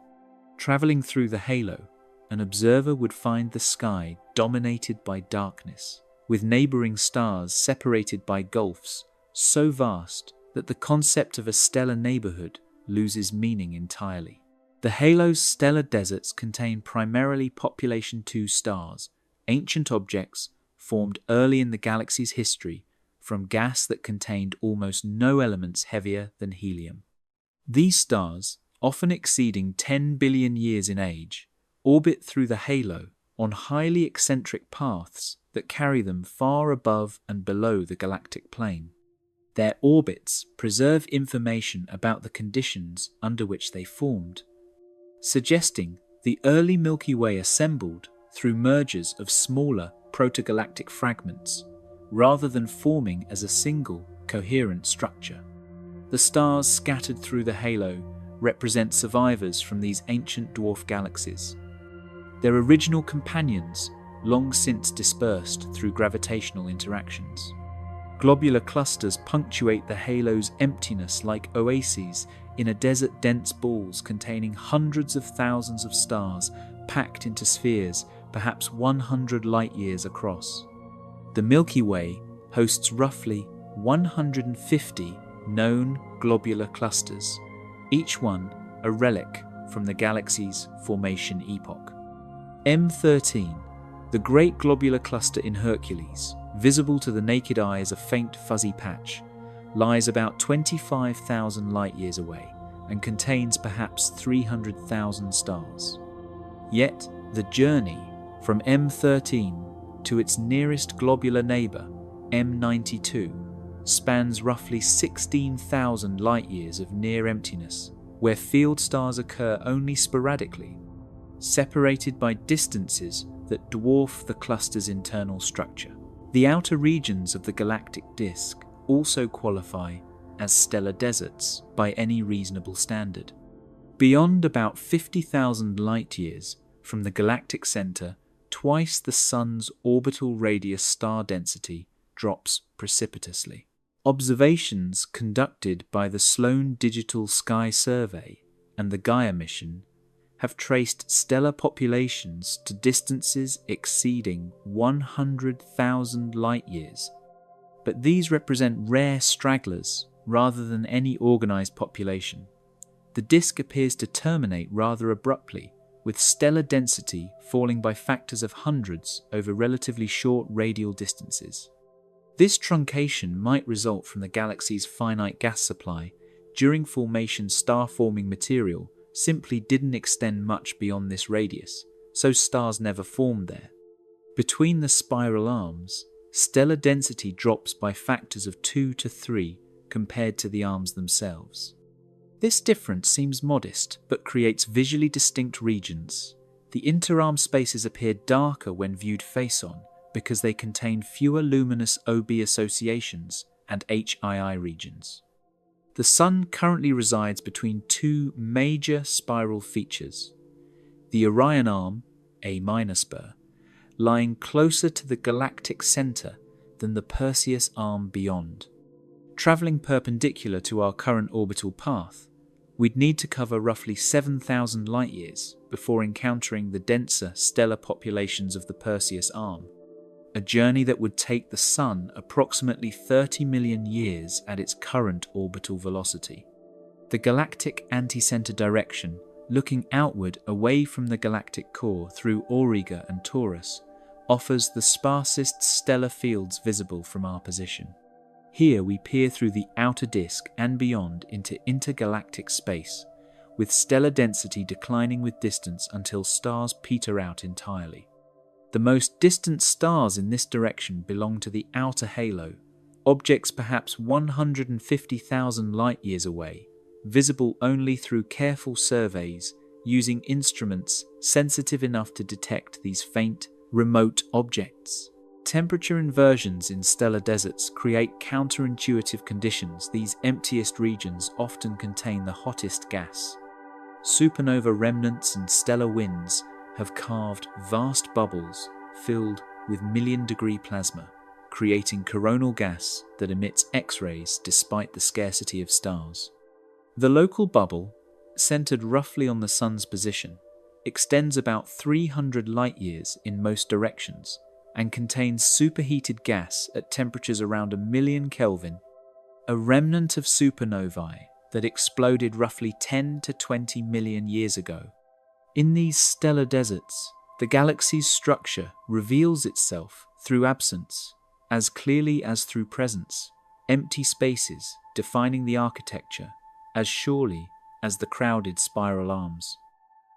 Traveling through the halo, an observer would find the sky dominated by darkness, with neighboring stars separated by gulfs so vast that the concept of a stellar neighborhood loses meaning entirely. The halo's stellar deserts contain primarily population 2 stars, ancient objects formed early in the galaxy's history from gas that contained almost no elements heavier than helium. These stars, often exceeding 10 billion years in age, orbit through the halo on highly eccentric paths that carry them far above and below the galactic plane. Their orbits preserve information about the conditions under which they formed, suggesting the early Milky Way assembled through mergers of smaller protogalactic fragments, rather than forming as a single, coherent structure. The stars scattered through the halo represent survivors from these ancient dwarf galaxies. Their original companions, long since dispersed through gravitational interactions. Globular clusters punctuate the halo's emptiness like oases in a desert dense balls containing hundreds of thousands of stars packed into spheres perhaps 100 light-years across. The Milky Way hosts roughly 150 known globular clusters, each one a relic from the galaxy's formation epoch. M13, the great globular cluster in Hercules, visible to the naked eye as a faint fuzzy patch, lies about 25,000 light-years away and contains perhaps 300,000 stars. Yet the journey from M13 to its nearest globular neighbor, M92, spans roughly 16,000 light-years of near emptiness, where field stars occur only sporadically, separated by distances that dwarf the cluster's internal structure. The outer regions of the galactic disk also qualify as stellar deserts by any reasonable standard. Beyond about 50,000 light-years from the galactic center, twice the Sun's orbital radius star density drops precipitously. Observations conducted by the Sloan Digital Sky Survey and the Gaia mission have traced stellar populations to distances exceeding 100,000 light-years, but these represent rare stragglers rather than any organized population. The disk appears to terminate rather abruptly, with stellar density falling by factors of hundreds over relatively short radial distances. This truncation might result from the galaxy's finite gas supply. During formation, star-forming material simply didn't extend much beyond this radius, so stars never formed there. Between the spiral arms, stellar density drops by factors of 2 to 3 compared to the arms themselves. This difference seems modest, but creates visually distinct regions. The interarm spaces appear darker when viewed face-on, because they contain fewer luminous OB associations and HII regions. The Sun currently resides between two major spiral features: the Orion Arm, A minor spur, lying closer to the galactic center than the Perseus Arm beyond. Traveling perpendicular to our current orbital path, we'd need to cover roughly 7,000 light-years before encountering the denser stellar populations of the Perseus Arm, a journey that would take the Sun approximately 30 million years at its current orbital velocity. The galactic anticenter direction, looking outward away from the galactic core through Auriga and Taurus, offers the sparsest stellar fields visible from our position. Here we peer through the outer disk and beyond into intergalactic space, with stellar density declining with distance until stars peter out entirely. The most distant stars in this direction belong to the outer halo, objects perhaps 150,000 light-years away, visible only through careful surveys using instruments sensitive enough to detect these faint, remote objects. Temperature inversions in stellar deserts create counterintuitive conditions. These emptiest regions often contain the hottest gas. Supernova remnants and stellar winds have carved vast bubbles filled with million-degree plasma, creating coronal gas that emits X-rays despite the scarcity of stars. The local bubble, centered roughly on the Sun's position, extends about 300 light-years in most directions and contains superheated gas at temperatures around 1,000,000 Kelvin, a remnant of supernovae that exploded roughly 10 to 20 million years ago. In these stellar deserts, the galaxy's structure reveals itself through absence as clearly as through presence, empty spaces defining the architecture as surely as the crowded spiral arms.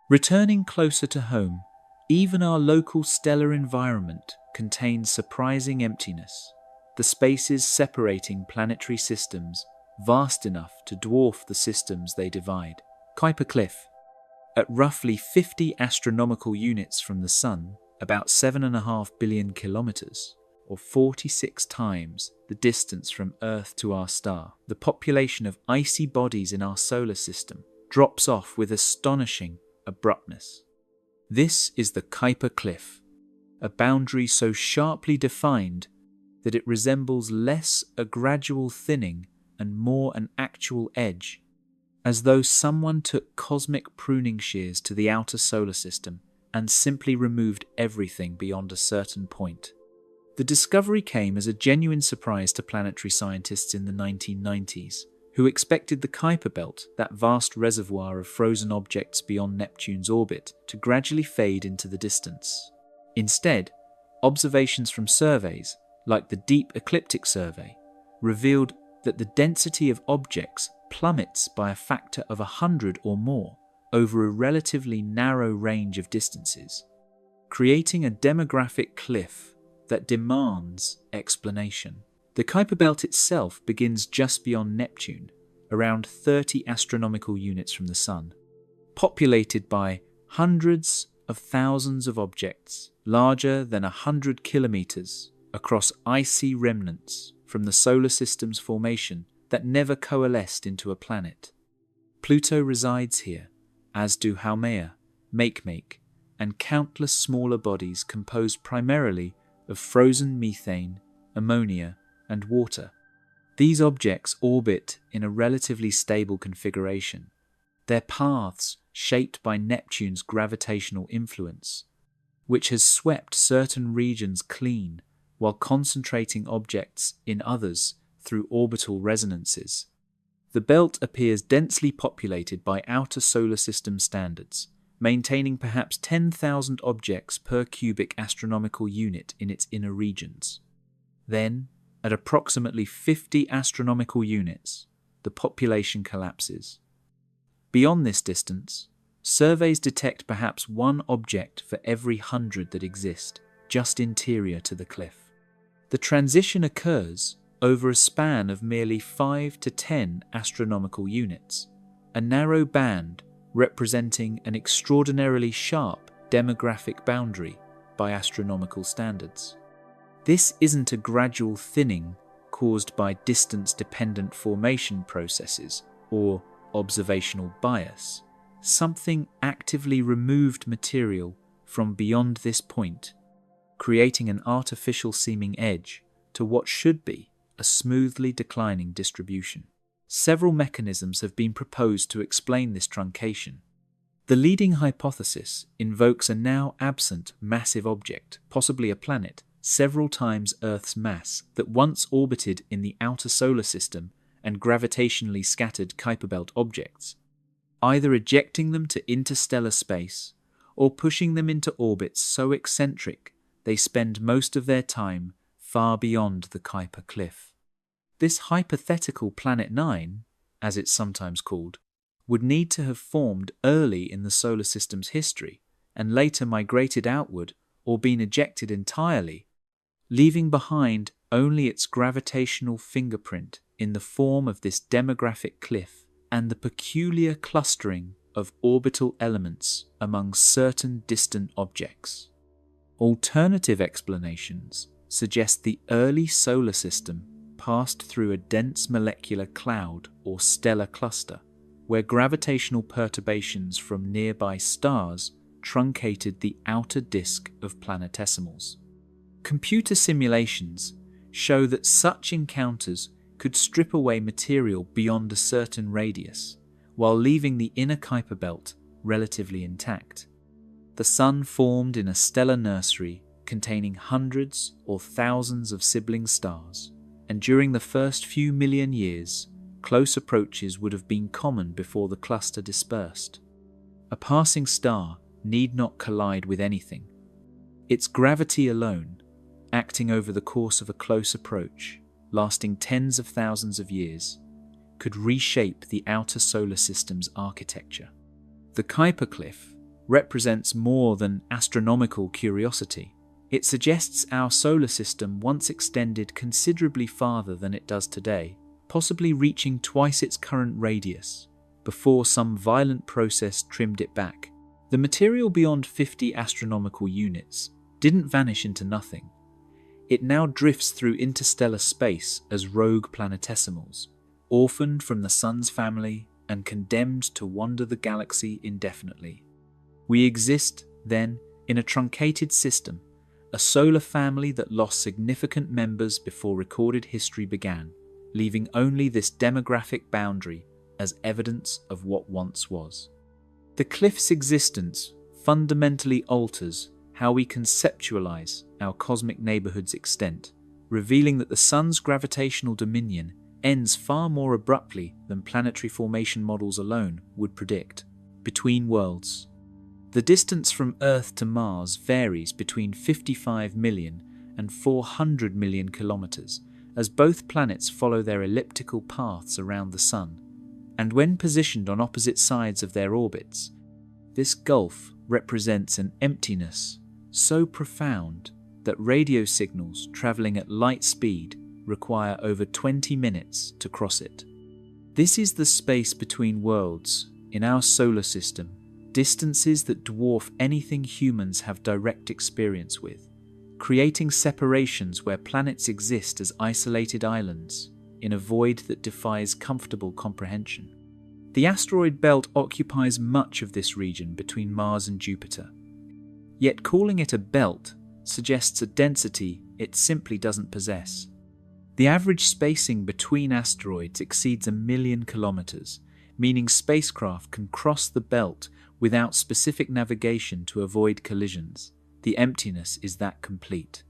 Returning closer to home, even our local stellar environment contains surprising emptiness, the spaces separating planetary systems vast enough to dwarf the systems they divide. Kuiper Cliff. At roughly 50 astronomical units from the Sun, about 7.5 billion kilometers, or 46 times the distance from Earth to our star, the population of icy bodies in our solar system drops off with astonishing abruptness. This is the Kuiper Cliff, a boundary so sharply defined that it resembles less a gradual thinning and more an actual edge, as though someone took cosmic pruning shears to the outer solar system and simply removed everything beyond a certain point. The discovery came as a genuine surprise to planetary scientists in the 1990s, who expected the Kuiper Belt, that vast reservoir of frozen objects beyond Neptune's orbit, to gradually fade into the distance. Instead, observations from surveys, like the Deep Ecliptic Survey, revealed that the density of objects plummets by a factor of 100 or more over a relatively narrow range of distances, creating a demographic cliff that demands explanation. The Kuiper Belt itself begins just beyond Neptune, around 30 astronomical units from the Sun, populated by hundreds of thousands of objects larger than 100 kilometers across icy remnants from the solar system's formation that never coalesced into a planet. Pluto resides here, as do Haumea, Makemake, and countless smaller bodies composed primarily of frozen methane, ammonia, and water. These objects orbit in a relatively stable configuration, their paths shaped by Neptune's gravitational influence, which has swept certain regions clean while concentrating objects in others through orbital resonances. The belt appears densely populated by outer solar system standards, maintaining perhaps 10,000 objects per cubic astronomical unit in its inner regions. Then, at approximately 50 astronomical units, the population collapses. Beyond this distance, surveys detect perhaps one object for every 100 that exist just interior to the cliff. The transition occurs over a span of merely 5 to 10 astronomical units, a narrow band representing an extraordinarily sharp demographic boundary by astronomical standards. This isn't a gradual thinning caused by distance-dependent formation processes or observational bias. Something actively removed material from beyond this point, creating an artificial-seeming edge to what should be a smoothly declining distribution. Several mechanisms have been proposed to explain this truncation. The leading hypothesis invokes a now absent massive object, possibly a planet, several times Earth's mass, that once orbited in the outer solar system and gravitationally scattered Kuiper Belt objects, either ejecting them to interstellar space or pushing them into orbits so eccentric they spend most of their time far beyond the Kuiper Cliff. This hypothetical Planet 9, as it's sometimes called, would need to have formed early in the solar system's history and later migrated outward or been ejected entirely, leaving behind only its gravitational fingerprint in the form of this demographic cliff and the peculiar clustering of orbital elements among certain distant objects. Alternative explanations suggest the early solar system passed through a dense molecular cloud or stellar cluster, where gravitational perturbations from nearby stars truncated the outer disk of planetesimals. Computer simulations show that such encounters could strip away material beyond a certain radius, while leaving the inner Kuiper Belt relatively intact. The Sun formed in a stellar nursery containing hundreds or thousands of sibling stars, and during the first few million years, close approaches would have been common before the cluster dispersed. A passing star need not collide with anything. Its gravity alone, acting over the course of a close approach, lasting tens of thousands of years, could reshape the outer solar system's architecture. The Kuiper Cliff represents more than astronomical curiosity. It suggests our solar system once extended considerably farther than it does today, possibly reaching twice its current radius, before some violent process trimmed it back. The material beyond 50 astronomical units didn't vanish into nothing. It now drifts through interstellar space as rogue planetesimals, orphaned from the Sun's family and condemned to wander the galaxy indefinitely. We exist, then, in a truncated system, a solar family that lost significant members before recorded history began, leaving only this demographic boundary as evidence of what once was. The cliff's existence fundamentally alters how we conceptualize our cosmic neighborhood's extent, revealing that the Sun's gravitational dominion ends far more abruptly than planetary formation models alone would predict. Between worlds. The distance from Earth to Mars varies between 55 million and 400 million kilometers, as both planets follow their elliptical paths around the Sun, and when positioned on opposite sides of their orbits, this gulf represents an emptiness so profound that radio signals traveling at light speed require over 20 minutes to cross it. This is the space between worlds in our solar system, distances that dwarf anything humans have direct experience with, creating separations where planets exist as isolated islands in a void that defies comfortable comprehension. The asteroid belt occupies much of this region between Mars and Jupiter, yet calling it a belt suggests a density it simply doesn't possess. The average spacing between asteroids exceeds 1 million kilometers, meaning spacecraft can cross the belt without specific navigation to avoid collisions. The emptiness is that complete.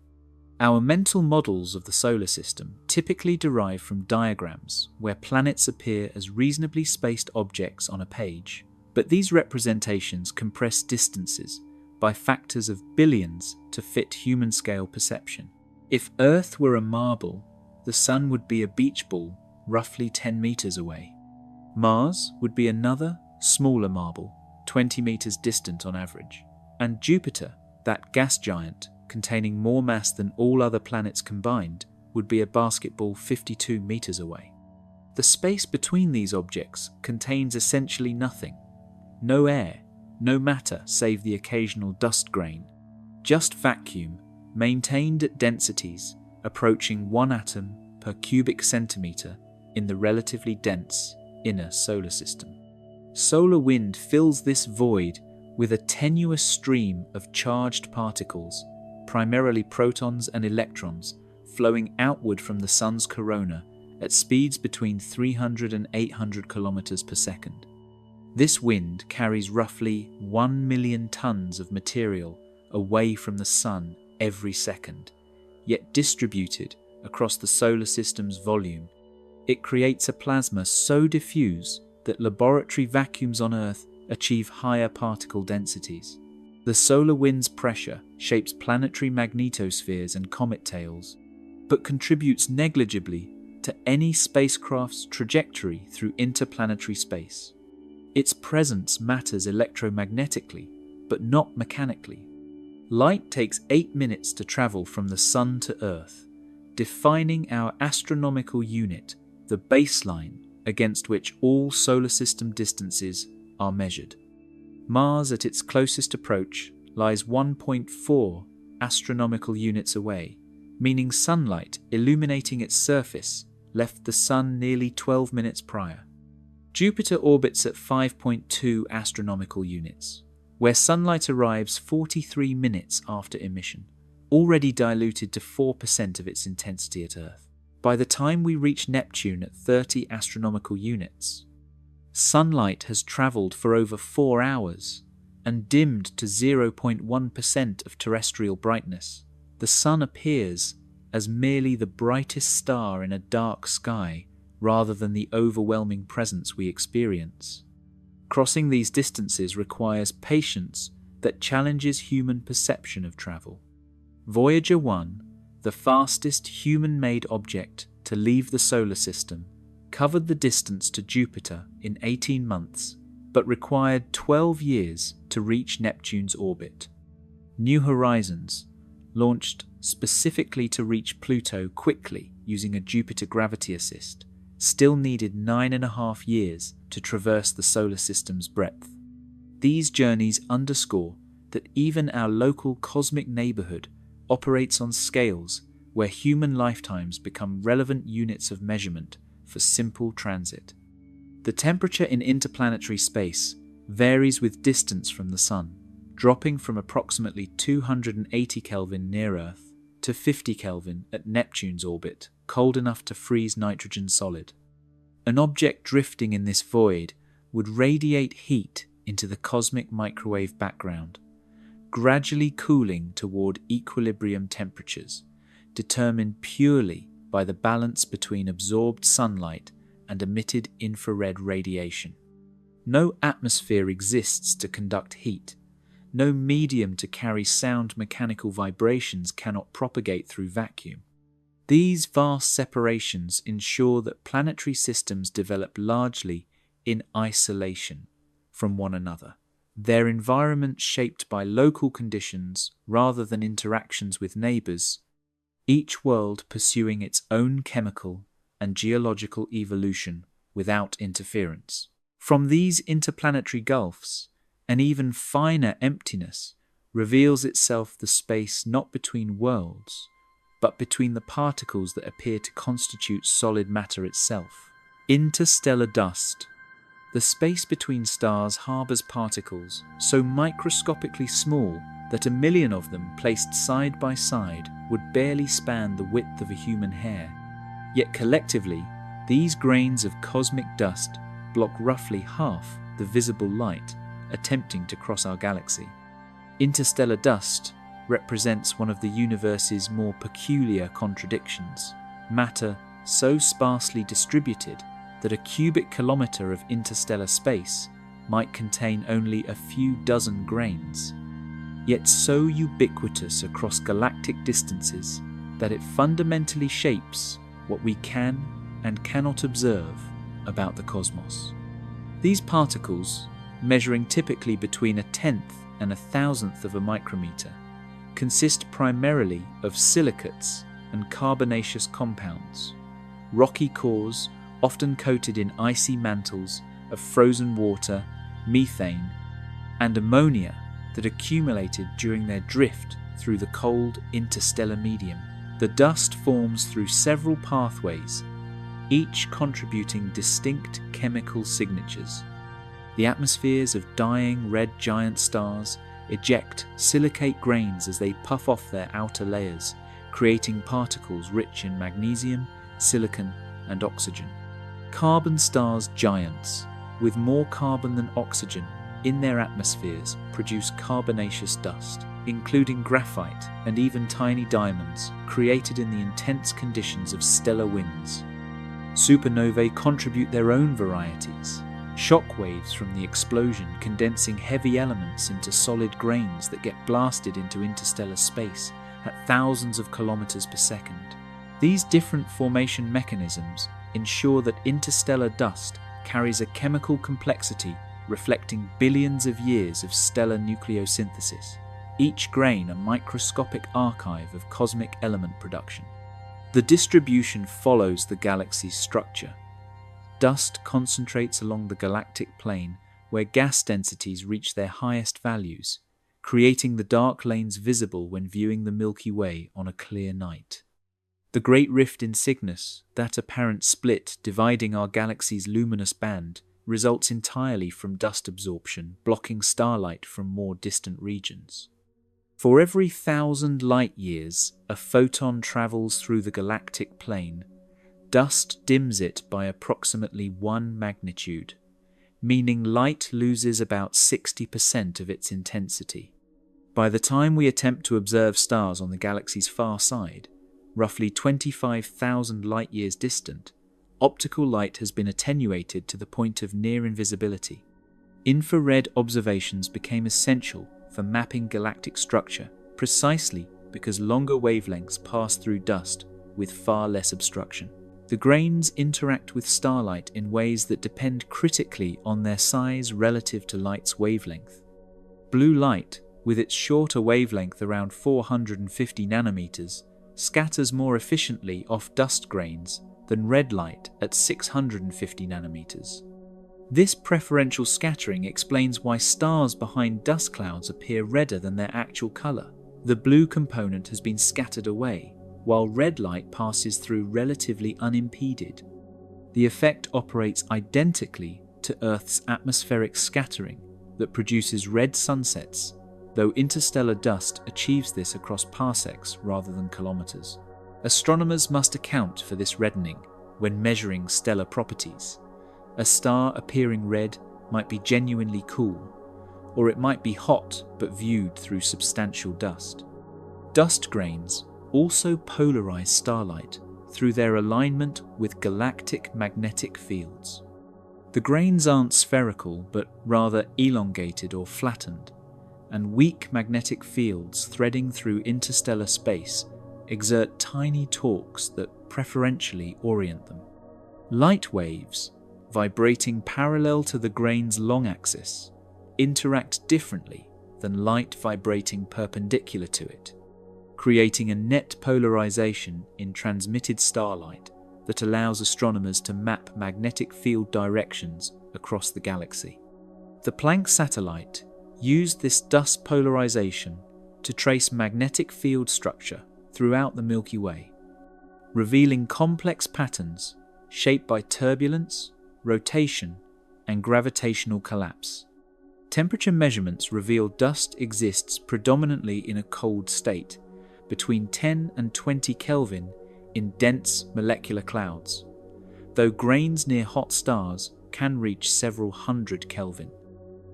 Our mental models of the solar system typically derive from diagrams where planets appear as reasonably spaced objects on a page, but these representations compress distances by factors of billions to fit human-scale perception. If Earth were a marble, the Sun would be a beach ball roughly 10 meters away. Mars would be another, smaller marble, 20 meters distant on average. And Jupiter, that gas giant containing more mass than all other planets combined, would be a basketball 52 meters away. The space between these objects contains essentially nothing. No air, no matter save the occasional dust grain. Just vacuum, maintained at densities approaching 1 atom per cubic centimeter in the relatively dense inner solar system. Solar wind fills this void with a tenuous stream of charged particles, primarily protons and electrons, flowing outward from the sun's corona at speeds between 300 and 800 kilometers per second. This wind carries roughly 1 million tons of material away from the sun every second, yet distributed across the solar system's volume. It creates a plasma so diffuse that laboratory vacuums on Earth achieve higher particle densities. The solar wind's pressure shapes planetary magnetospheres and comet tails, but contributes negligibly to any spacecraft's trajectory through interplanetary space. Its presence matters electromagnetically, but not mechanically. Light takes 8 minutes to travel from the Sun to Earth, defining our astronomical unit, the baseline against which all solar system distances are measured. Mars, at its closest approach, lies 1.4 astronomical units away, meaning sunlight illuminating its surface left the Sun nearly 12 minutes prior. Jupiter orbits at 5.2 astronomical units, where sunlight arrives 43 minutes after emission, already diluted to 4% of its intensity at Earth. By the time we reach Neptune at 30 astronomical units, sunlight has travelled for over 4 hours and dimmed to 0.1% of terrestrial brightness. The Sun appears as merely the brightest star in a dark sky rather than the overwhelming presence we experience. Crossing these distances requires patience that challenges human perception of travel. Voyager 1, the fastest human-made object to leave the solar system, covered the distance to Jupiter in 18 months, but required 12 years to reach Neptune's orbit. New Horizons, launched specifically to reach Pluto quickly using a Jupiter gravity assist, still needed 9.5 years to traverse the solar system's breadth. These journeys underscore that even our local cosmic neighborhood operates on scales where human lifetimes become relevant units of measurement for simple transit. The temperature in interplanetary space varies with distance from the Sun, dropping from approximately 280 Kelvin near Earth to 50 Kelvin at Neptune's orbit, cold enough to freeze nitrogen solid. An object drifting in this void would radiate heat into the cosmic microwave background, gradually cooling toward equilibrium temperatures, determined purely by the balance between absorbed sunlight and emitted infrared radiation. No atmosphere exists to conduct heat. No medium to carry sound mechanical vibrations cannot propagate through vacuum. These vast separations ensure that planetary systems develop largely in isolation from one another, their environment shaped by local conditions rather than interactions with neighbours, each world pursuing its own chemical and geological evolution without interference. From these interplanetary gulfs, an even finer emptiness reveals itself, the space not between worlds, but between the particles that appear to constitute solid matter itself. Interstellar dust. The space between stars harbours particles so microscopically small that 1 million of them placed side by side would barely span the width of a human hair. Yet collectively, these grains of cosmic dust block roughly half the visible light attempting to cross our galaxy. Interstellar dust represents one of the universe's more peculiar contradictions. Matter so sparsely distributed that a cubic kilometre of interstellar space might contain only a few dozen grains, yet so ubiquitous across galactic distances that it fundamentally shapes what we can and cannot observe about the cosmos. These particles, measuring typically between 1/10 and 1,000th of a micrometer, consist primarily of silicates and carbonaceous compounds, rocky cores often coated in icy mantles of frozen water, methane, and ammonia that accumulated during their drift through the cold interstellar medium. The dust forms through several pathways, each contributing distinct chemical signatures. The atmospheres of dying red giant stars eject silicate grains as they puff off their outer layers, creating particles rich in magnesium, silicon, and oxygen. Carbon stars giants, with more carbon than oxygen in their atmospheres, produce carbonaceous dust, including graphite and even tiny diamonds, created in the intense conditions of stellar winds. Supernovae contribute their own varieties, shock waves from the explosion condensing heavy elements into solid grains that get blasted into interstellar space at thousands of kilometers per second. These different formation mechanisms ensure that interstellar dust carries a chemical complexity reflecting billions of years of stellar nucleosynthesis, each grain a microscopic archive of cosmic element production. The distribution follows the galaxy's structure. Dust concentrates along the galactic plane where gas densities reach their highest values, creating the dark lanes visible when viewing the Milky Way on a clear night. The Great Rift in Cygnus, that apparent split dividing our galaxy's luminous band, results entirely from dust absorption, blocking starlight from more distant regions. For every 1,000 light-years a photon travels through the galactic plane, dust dims it by approximately 1 magnitude, meaning light loses about 60% of its intensity. By the time we attempt to observe stars on the galaxy's far side, roughly 25,000 light-years distant, optical light has been attenuated to the point of near invisibility. Infrared observations became essential for mapping galactic structure precisely because longer wavelengths pass through dust with far less obstruction. The grains interact with starlight in ways that depend critically on their size relative to light's wavelength. Blue light, with its shorter wavelength around 450 nanometers, scatters more efficiently off dust grains than red light at 650 nanometers. This preferential scattering explains why stars behind dust clouds appear redder than their actual color. The blue component has been scattered away, while red light passes through relatively unimpeded. The effect operates identically to Earth's atmospheric scattering that produces red sunsets, though interstellar dust achieves this across parsecs rather than kilometers. Astronomers must account for this reddening when measuring stellar properties. A star appearing red might be genuinely cool, or it might be hot but viewed through substantial dust. Dust grains also polarize starlight through their alignment with galactic magnetic fields. The grains aren't spherical but rather elongated or flattened, and weak magnetic fields threading through interstellar space exert tiny torques that preferentially orient them. Light waves, vibrating parallel to the grain's long axis, interact differently than light vibrating perpendicular to it, creating a net polarization in transmitted starlight that allows astronomers to map magnetic field directions across the galaxy. The Planck satellite used this dust polarization to trace magnetic field structure throughout the Milky Way, revealing complex patterns shaped by turbulence, rotation, and gravitational collapse. Temperature measurements reveal dust exists predominantly in a cold state, between 10 and 20 Kelvin in dense molecular clouds, though grains near hot stars can reach several hundred Kelvin.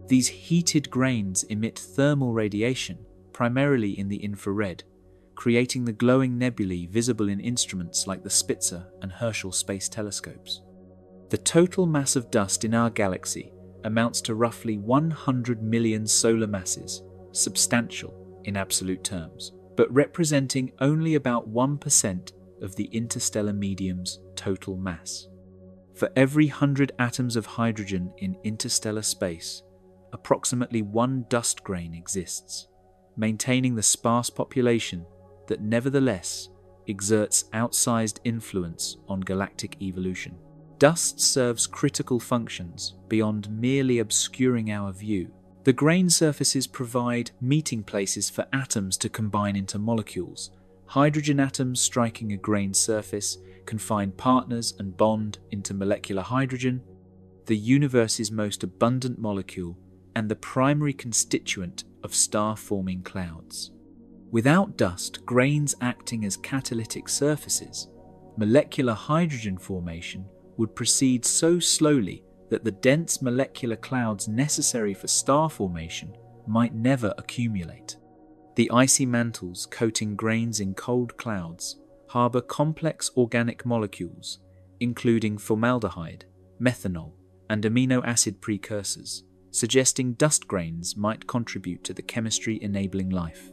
These heated grains emit thermal radiation, primarily in the infrared, creating the glowing nebulae visible in instruments like the Spitzer and Herschel space telescopes. The total mass of dust in our galaxy amounts to roughly 100 million solar masses, substantial in absolute terms, but representing only about 1% of the interstellar medium's total mass. For every 100 atoms of hydrogen in interstellar space, approximately 1 dust grain exists, maintaining the sparse population that nevertheless exerts outsized influence on galactic evolution. Dust serves critical functions beyond merely obscuring our view. The grain surfaces provide meeting places for atoms to combine into molecules. Hydrogen atoms striking a grain surface can find partners and bond into molecular hydrogen, the universe's most abundant molecule and the primary constituent of star-forming clouds. Without dust, grains acting as catalytic surfaces, molecular hydrogen formation would proceed so slowly that the dense molecular clouds necessary for star formation might never accumulate. The icy mantles coating grains in cold clouds harbour complex organic molecules, including formaldehyde, methanol, and amino acid precursors, suggesting dust grains might contribute to the chemistry enabling life.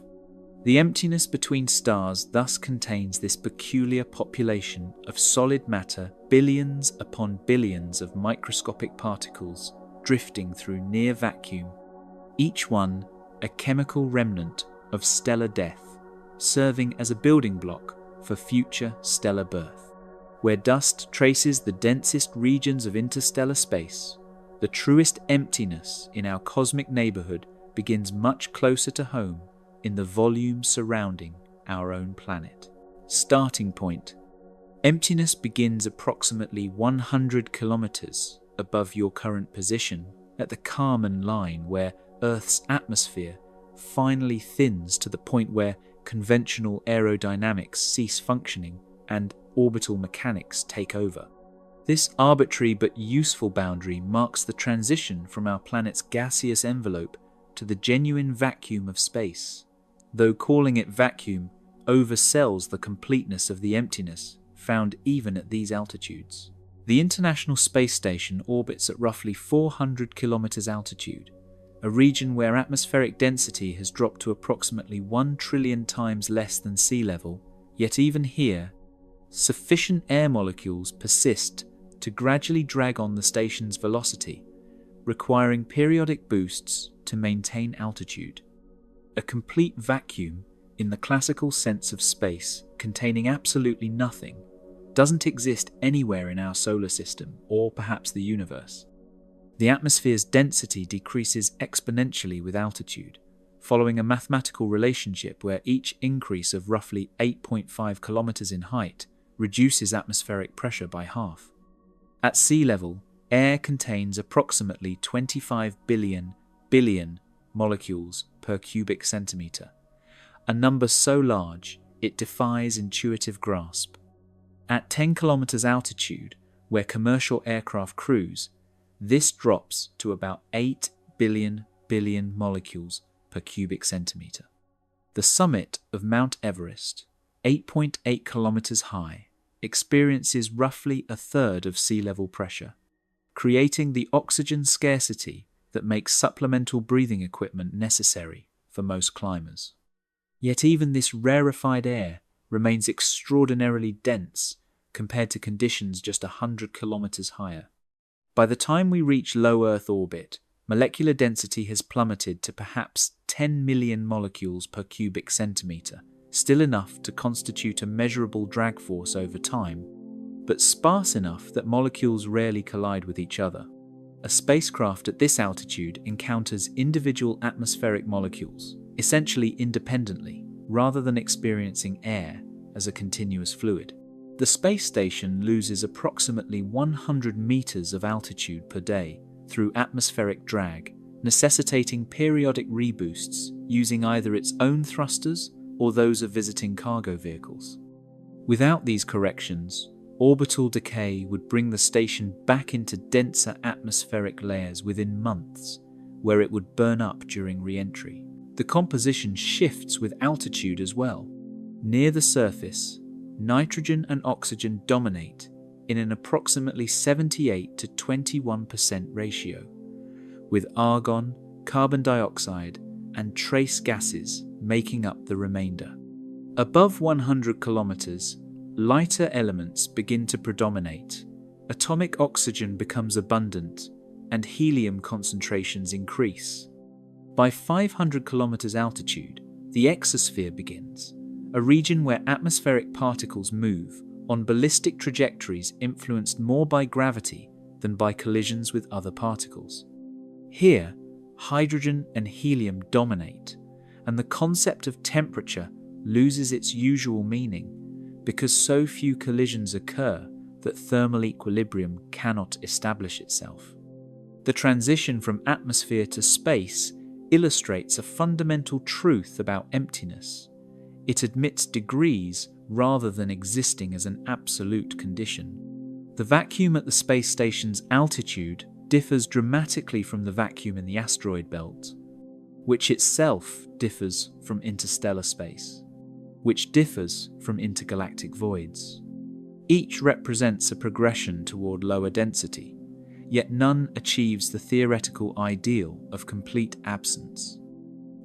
The emptiness between stars thus contains this peculiar population of solid matter, billions upon billions of microscopic particles drifting through near vacuum, each one a chemical remnant of stellar death, serving as a building block for future stellar birth. Where dust traces the densest regions of interstellar space, the truest emptiness in our cosmic neighborhood begins much closer to home in the volume surrounding our own planet. Starting point. Emptiness begins approximately 100 kilometers above your current position at the Kármán line, where Earth's atmosphere finally thins to the point where conventional aerodynamics cease functioning and orbital mechanics take over. This arbitrary but useful boundary marks the transition from our planet's gaseous envelope to the genuine vacuum of space, though calling it vacuum oversells the completeness of the emptiness found even at these altitudes. The International Space Station orbits at roughly 400 kilometers altitude, a region where atmospheric density has dropped to approximately 1 trillion times less than sea level, yet even here, sufficient air molecules persist to gradually drag on the station's velocity, requiring periodic boosts to maintain altitude. A complete vacuum, in the classical sense of space, containing absolutely nothing, doesn't exist anywhere in our solar system or perhaps the universe. The atmosphere's density decreases exponentially with altitude, following a mathematical relationship where each increase of roughly 8.5 kilometers in height reduces atmospheric pressure by half. At sea level, air contains approximately 25 billion molecules per cubic centimeter, a number so large it defies intuitive grasp. At 10 kilometers altitude, where commercial aircraft cruise, this drops to about 8 billion molecules per cubic centimeter. The summit of Mount Everest, 8.8 kilometers high, experiences roughly a third of sea level pressure, creating the oxygen scarcity that makes supplemental breathing equipment necessary for most climbers. Yet even this rarefied air remains extraordinarily dense compared to conditions just 100 kilometers higher. By the time we reach low Earth orbit, molecular density has plummeted to perhaps 10 million molecules per cubic centimeter, still enough to constitute a measurable drag force over time, but sparse enough that molecules rarely collide with each other. A spacecraft at this altitude encounters individual atmospheric molecules, essentially independently, rather than experiencing air as a continuous fluid. The space station loses approximately 100 meters of altitude per day through atmospheric drag, necessitating periodic reboosts using either its own thrusters or those of visiting cargo vehicles. Without these corrections, orbital decay would bring the station back into denser atmospheric layers within months, where it would burn up during re-entry. The composition shifts with altitude as well. Near the surface, nitrogen and oxygen dominate in an approximately 78 to 21% ratio, with argon, carbon dioxide, and trace gases making up the remainder. Above 100 kilometers, lighter elements begin to predominate. Atomic oxygen becomes abundant, and helium concentrations increase. By 500 kilometers altitude, the exosphere begins, a region where atmospheric particles move on ballistic trajectories influenced more by gravity than by collisions with other particles. Here, hydrogen and helium dominate, and the concept of temperature loses its usual meaning because so few collisions occur that thermal equilibrium cannot establish itself. The transition from atmosphere to space illustrates a fundamental truth about emptiness. It admits degrees rather than existing as an absolute condition. The vacuum at the space station's altitude differs dramatically from the vacuum in the asteroid belt, which itself differs from interstellar space, which differs from intergalactic voids. Each represents a progression toward lower density, yet none achieves the theoretical ideal of complete absence.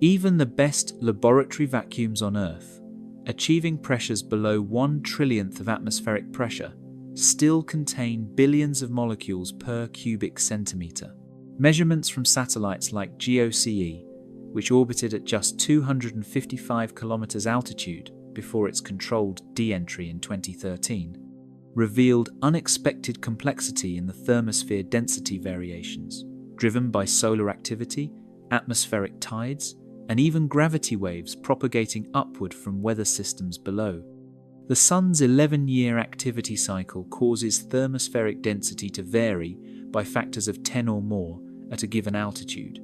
Even the best laboratory vacuums on Earth, achieving pressures below 1/1,000,000th of atmospheric pressure, still contain billions of molecules per cubic centimeter. Measurements from satellites like GOCE, which orbited at just 255 kilometers altitude before its controlled de-entry in 2013, revealed unexpected complexity in the thermosphere density variations, driven by solar activity, atmospheric tides, and even gravity waves propagating upward from weather systems below. The Sun's 11-year activity cycle causes thermospheric density to vary by factors of 10 or more at a given altitude,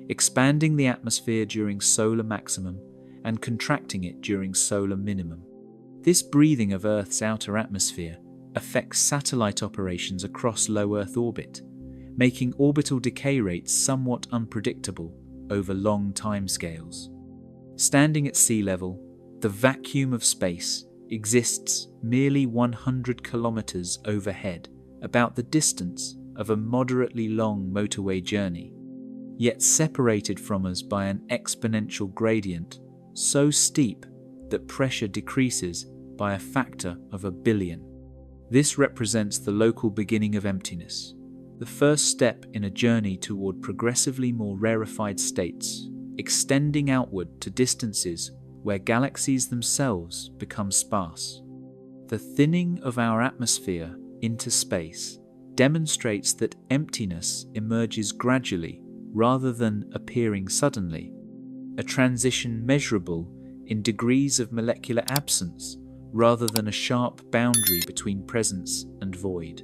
expanding the atmosphere during solar maximum and contracting it during solar minimum. This breathing of Earth's outer atmosphere affects satellite operations across low Earth orbit, making orbital decay rates somewhat unpredictable over long timescales. Standing at sea level, the vacuum of space exists merely 100 kilometers overhead, about the distance of a moderately long motorway journey, yet separated from us by an exponential gradient so steep that pressure decreases by a factor of 1,000,000,000. This represents the local beginning of emptiness, the first step in a journey toward progressively more rarefied states, extending outward to distances where galaxies themselves become sparse. The thinning of our atmosphere into space demonstrates that emptiness emerges gradually rather than appearing suddenly, a transition measurable in degrees of molecular absence rather than a sharp boundary between presence and void.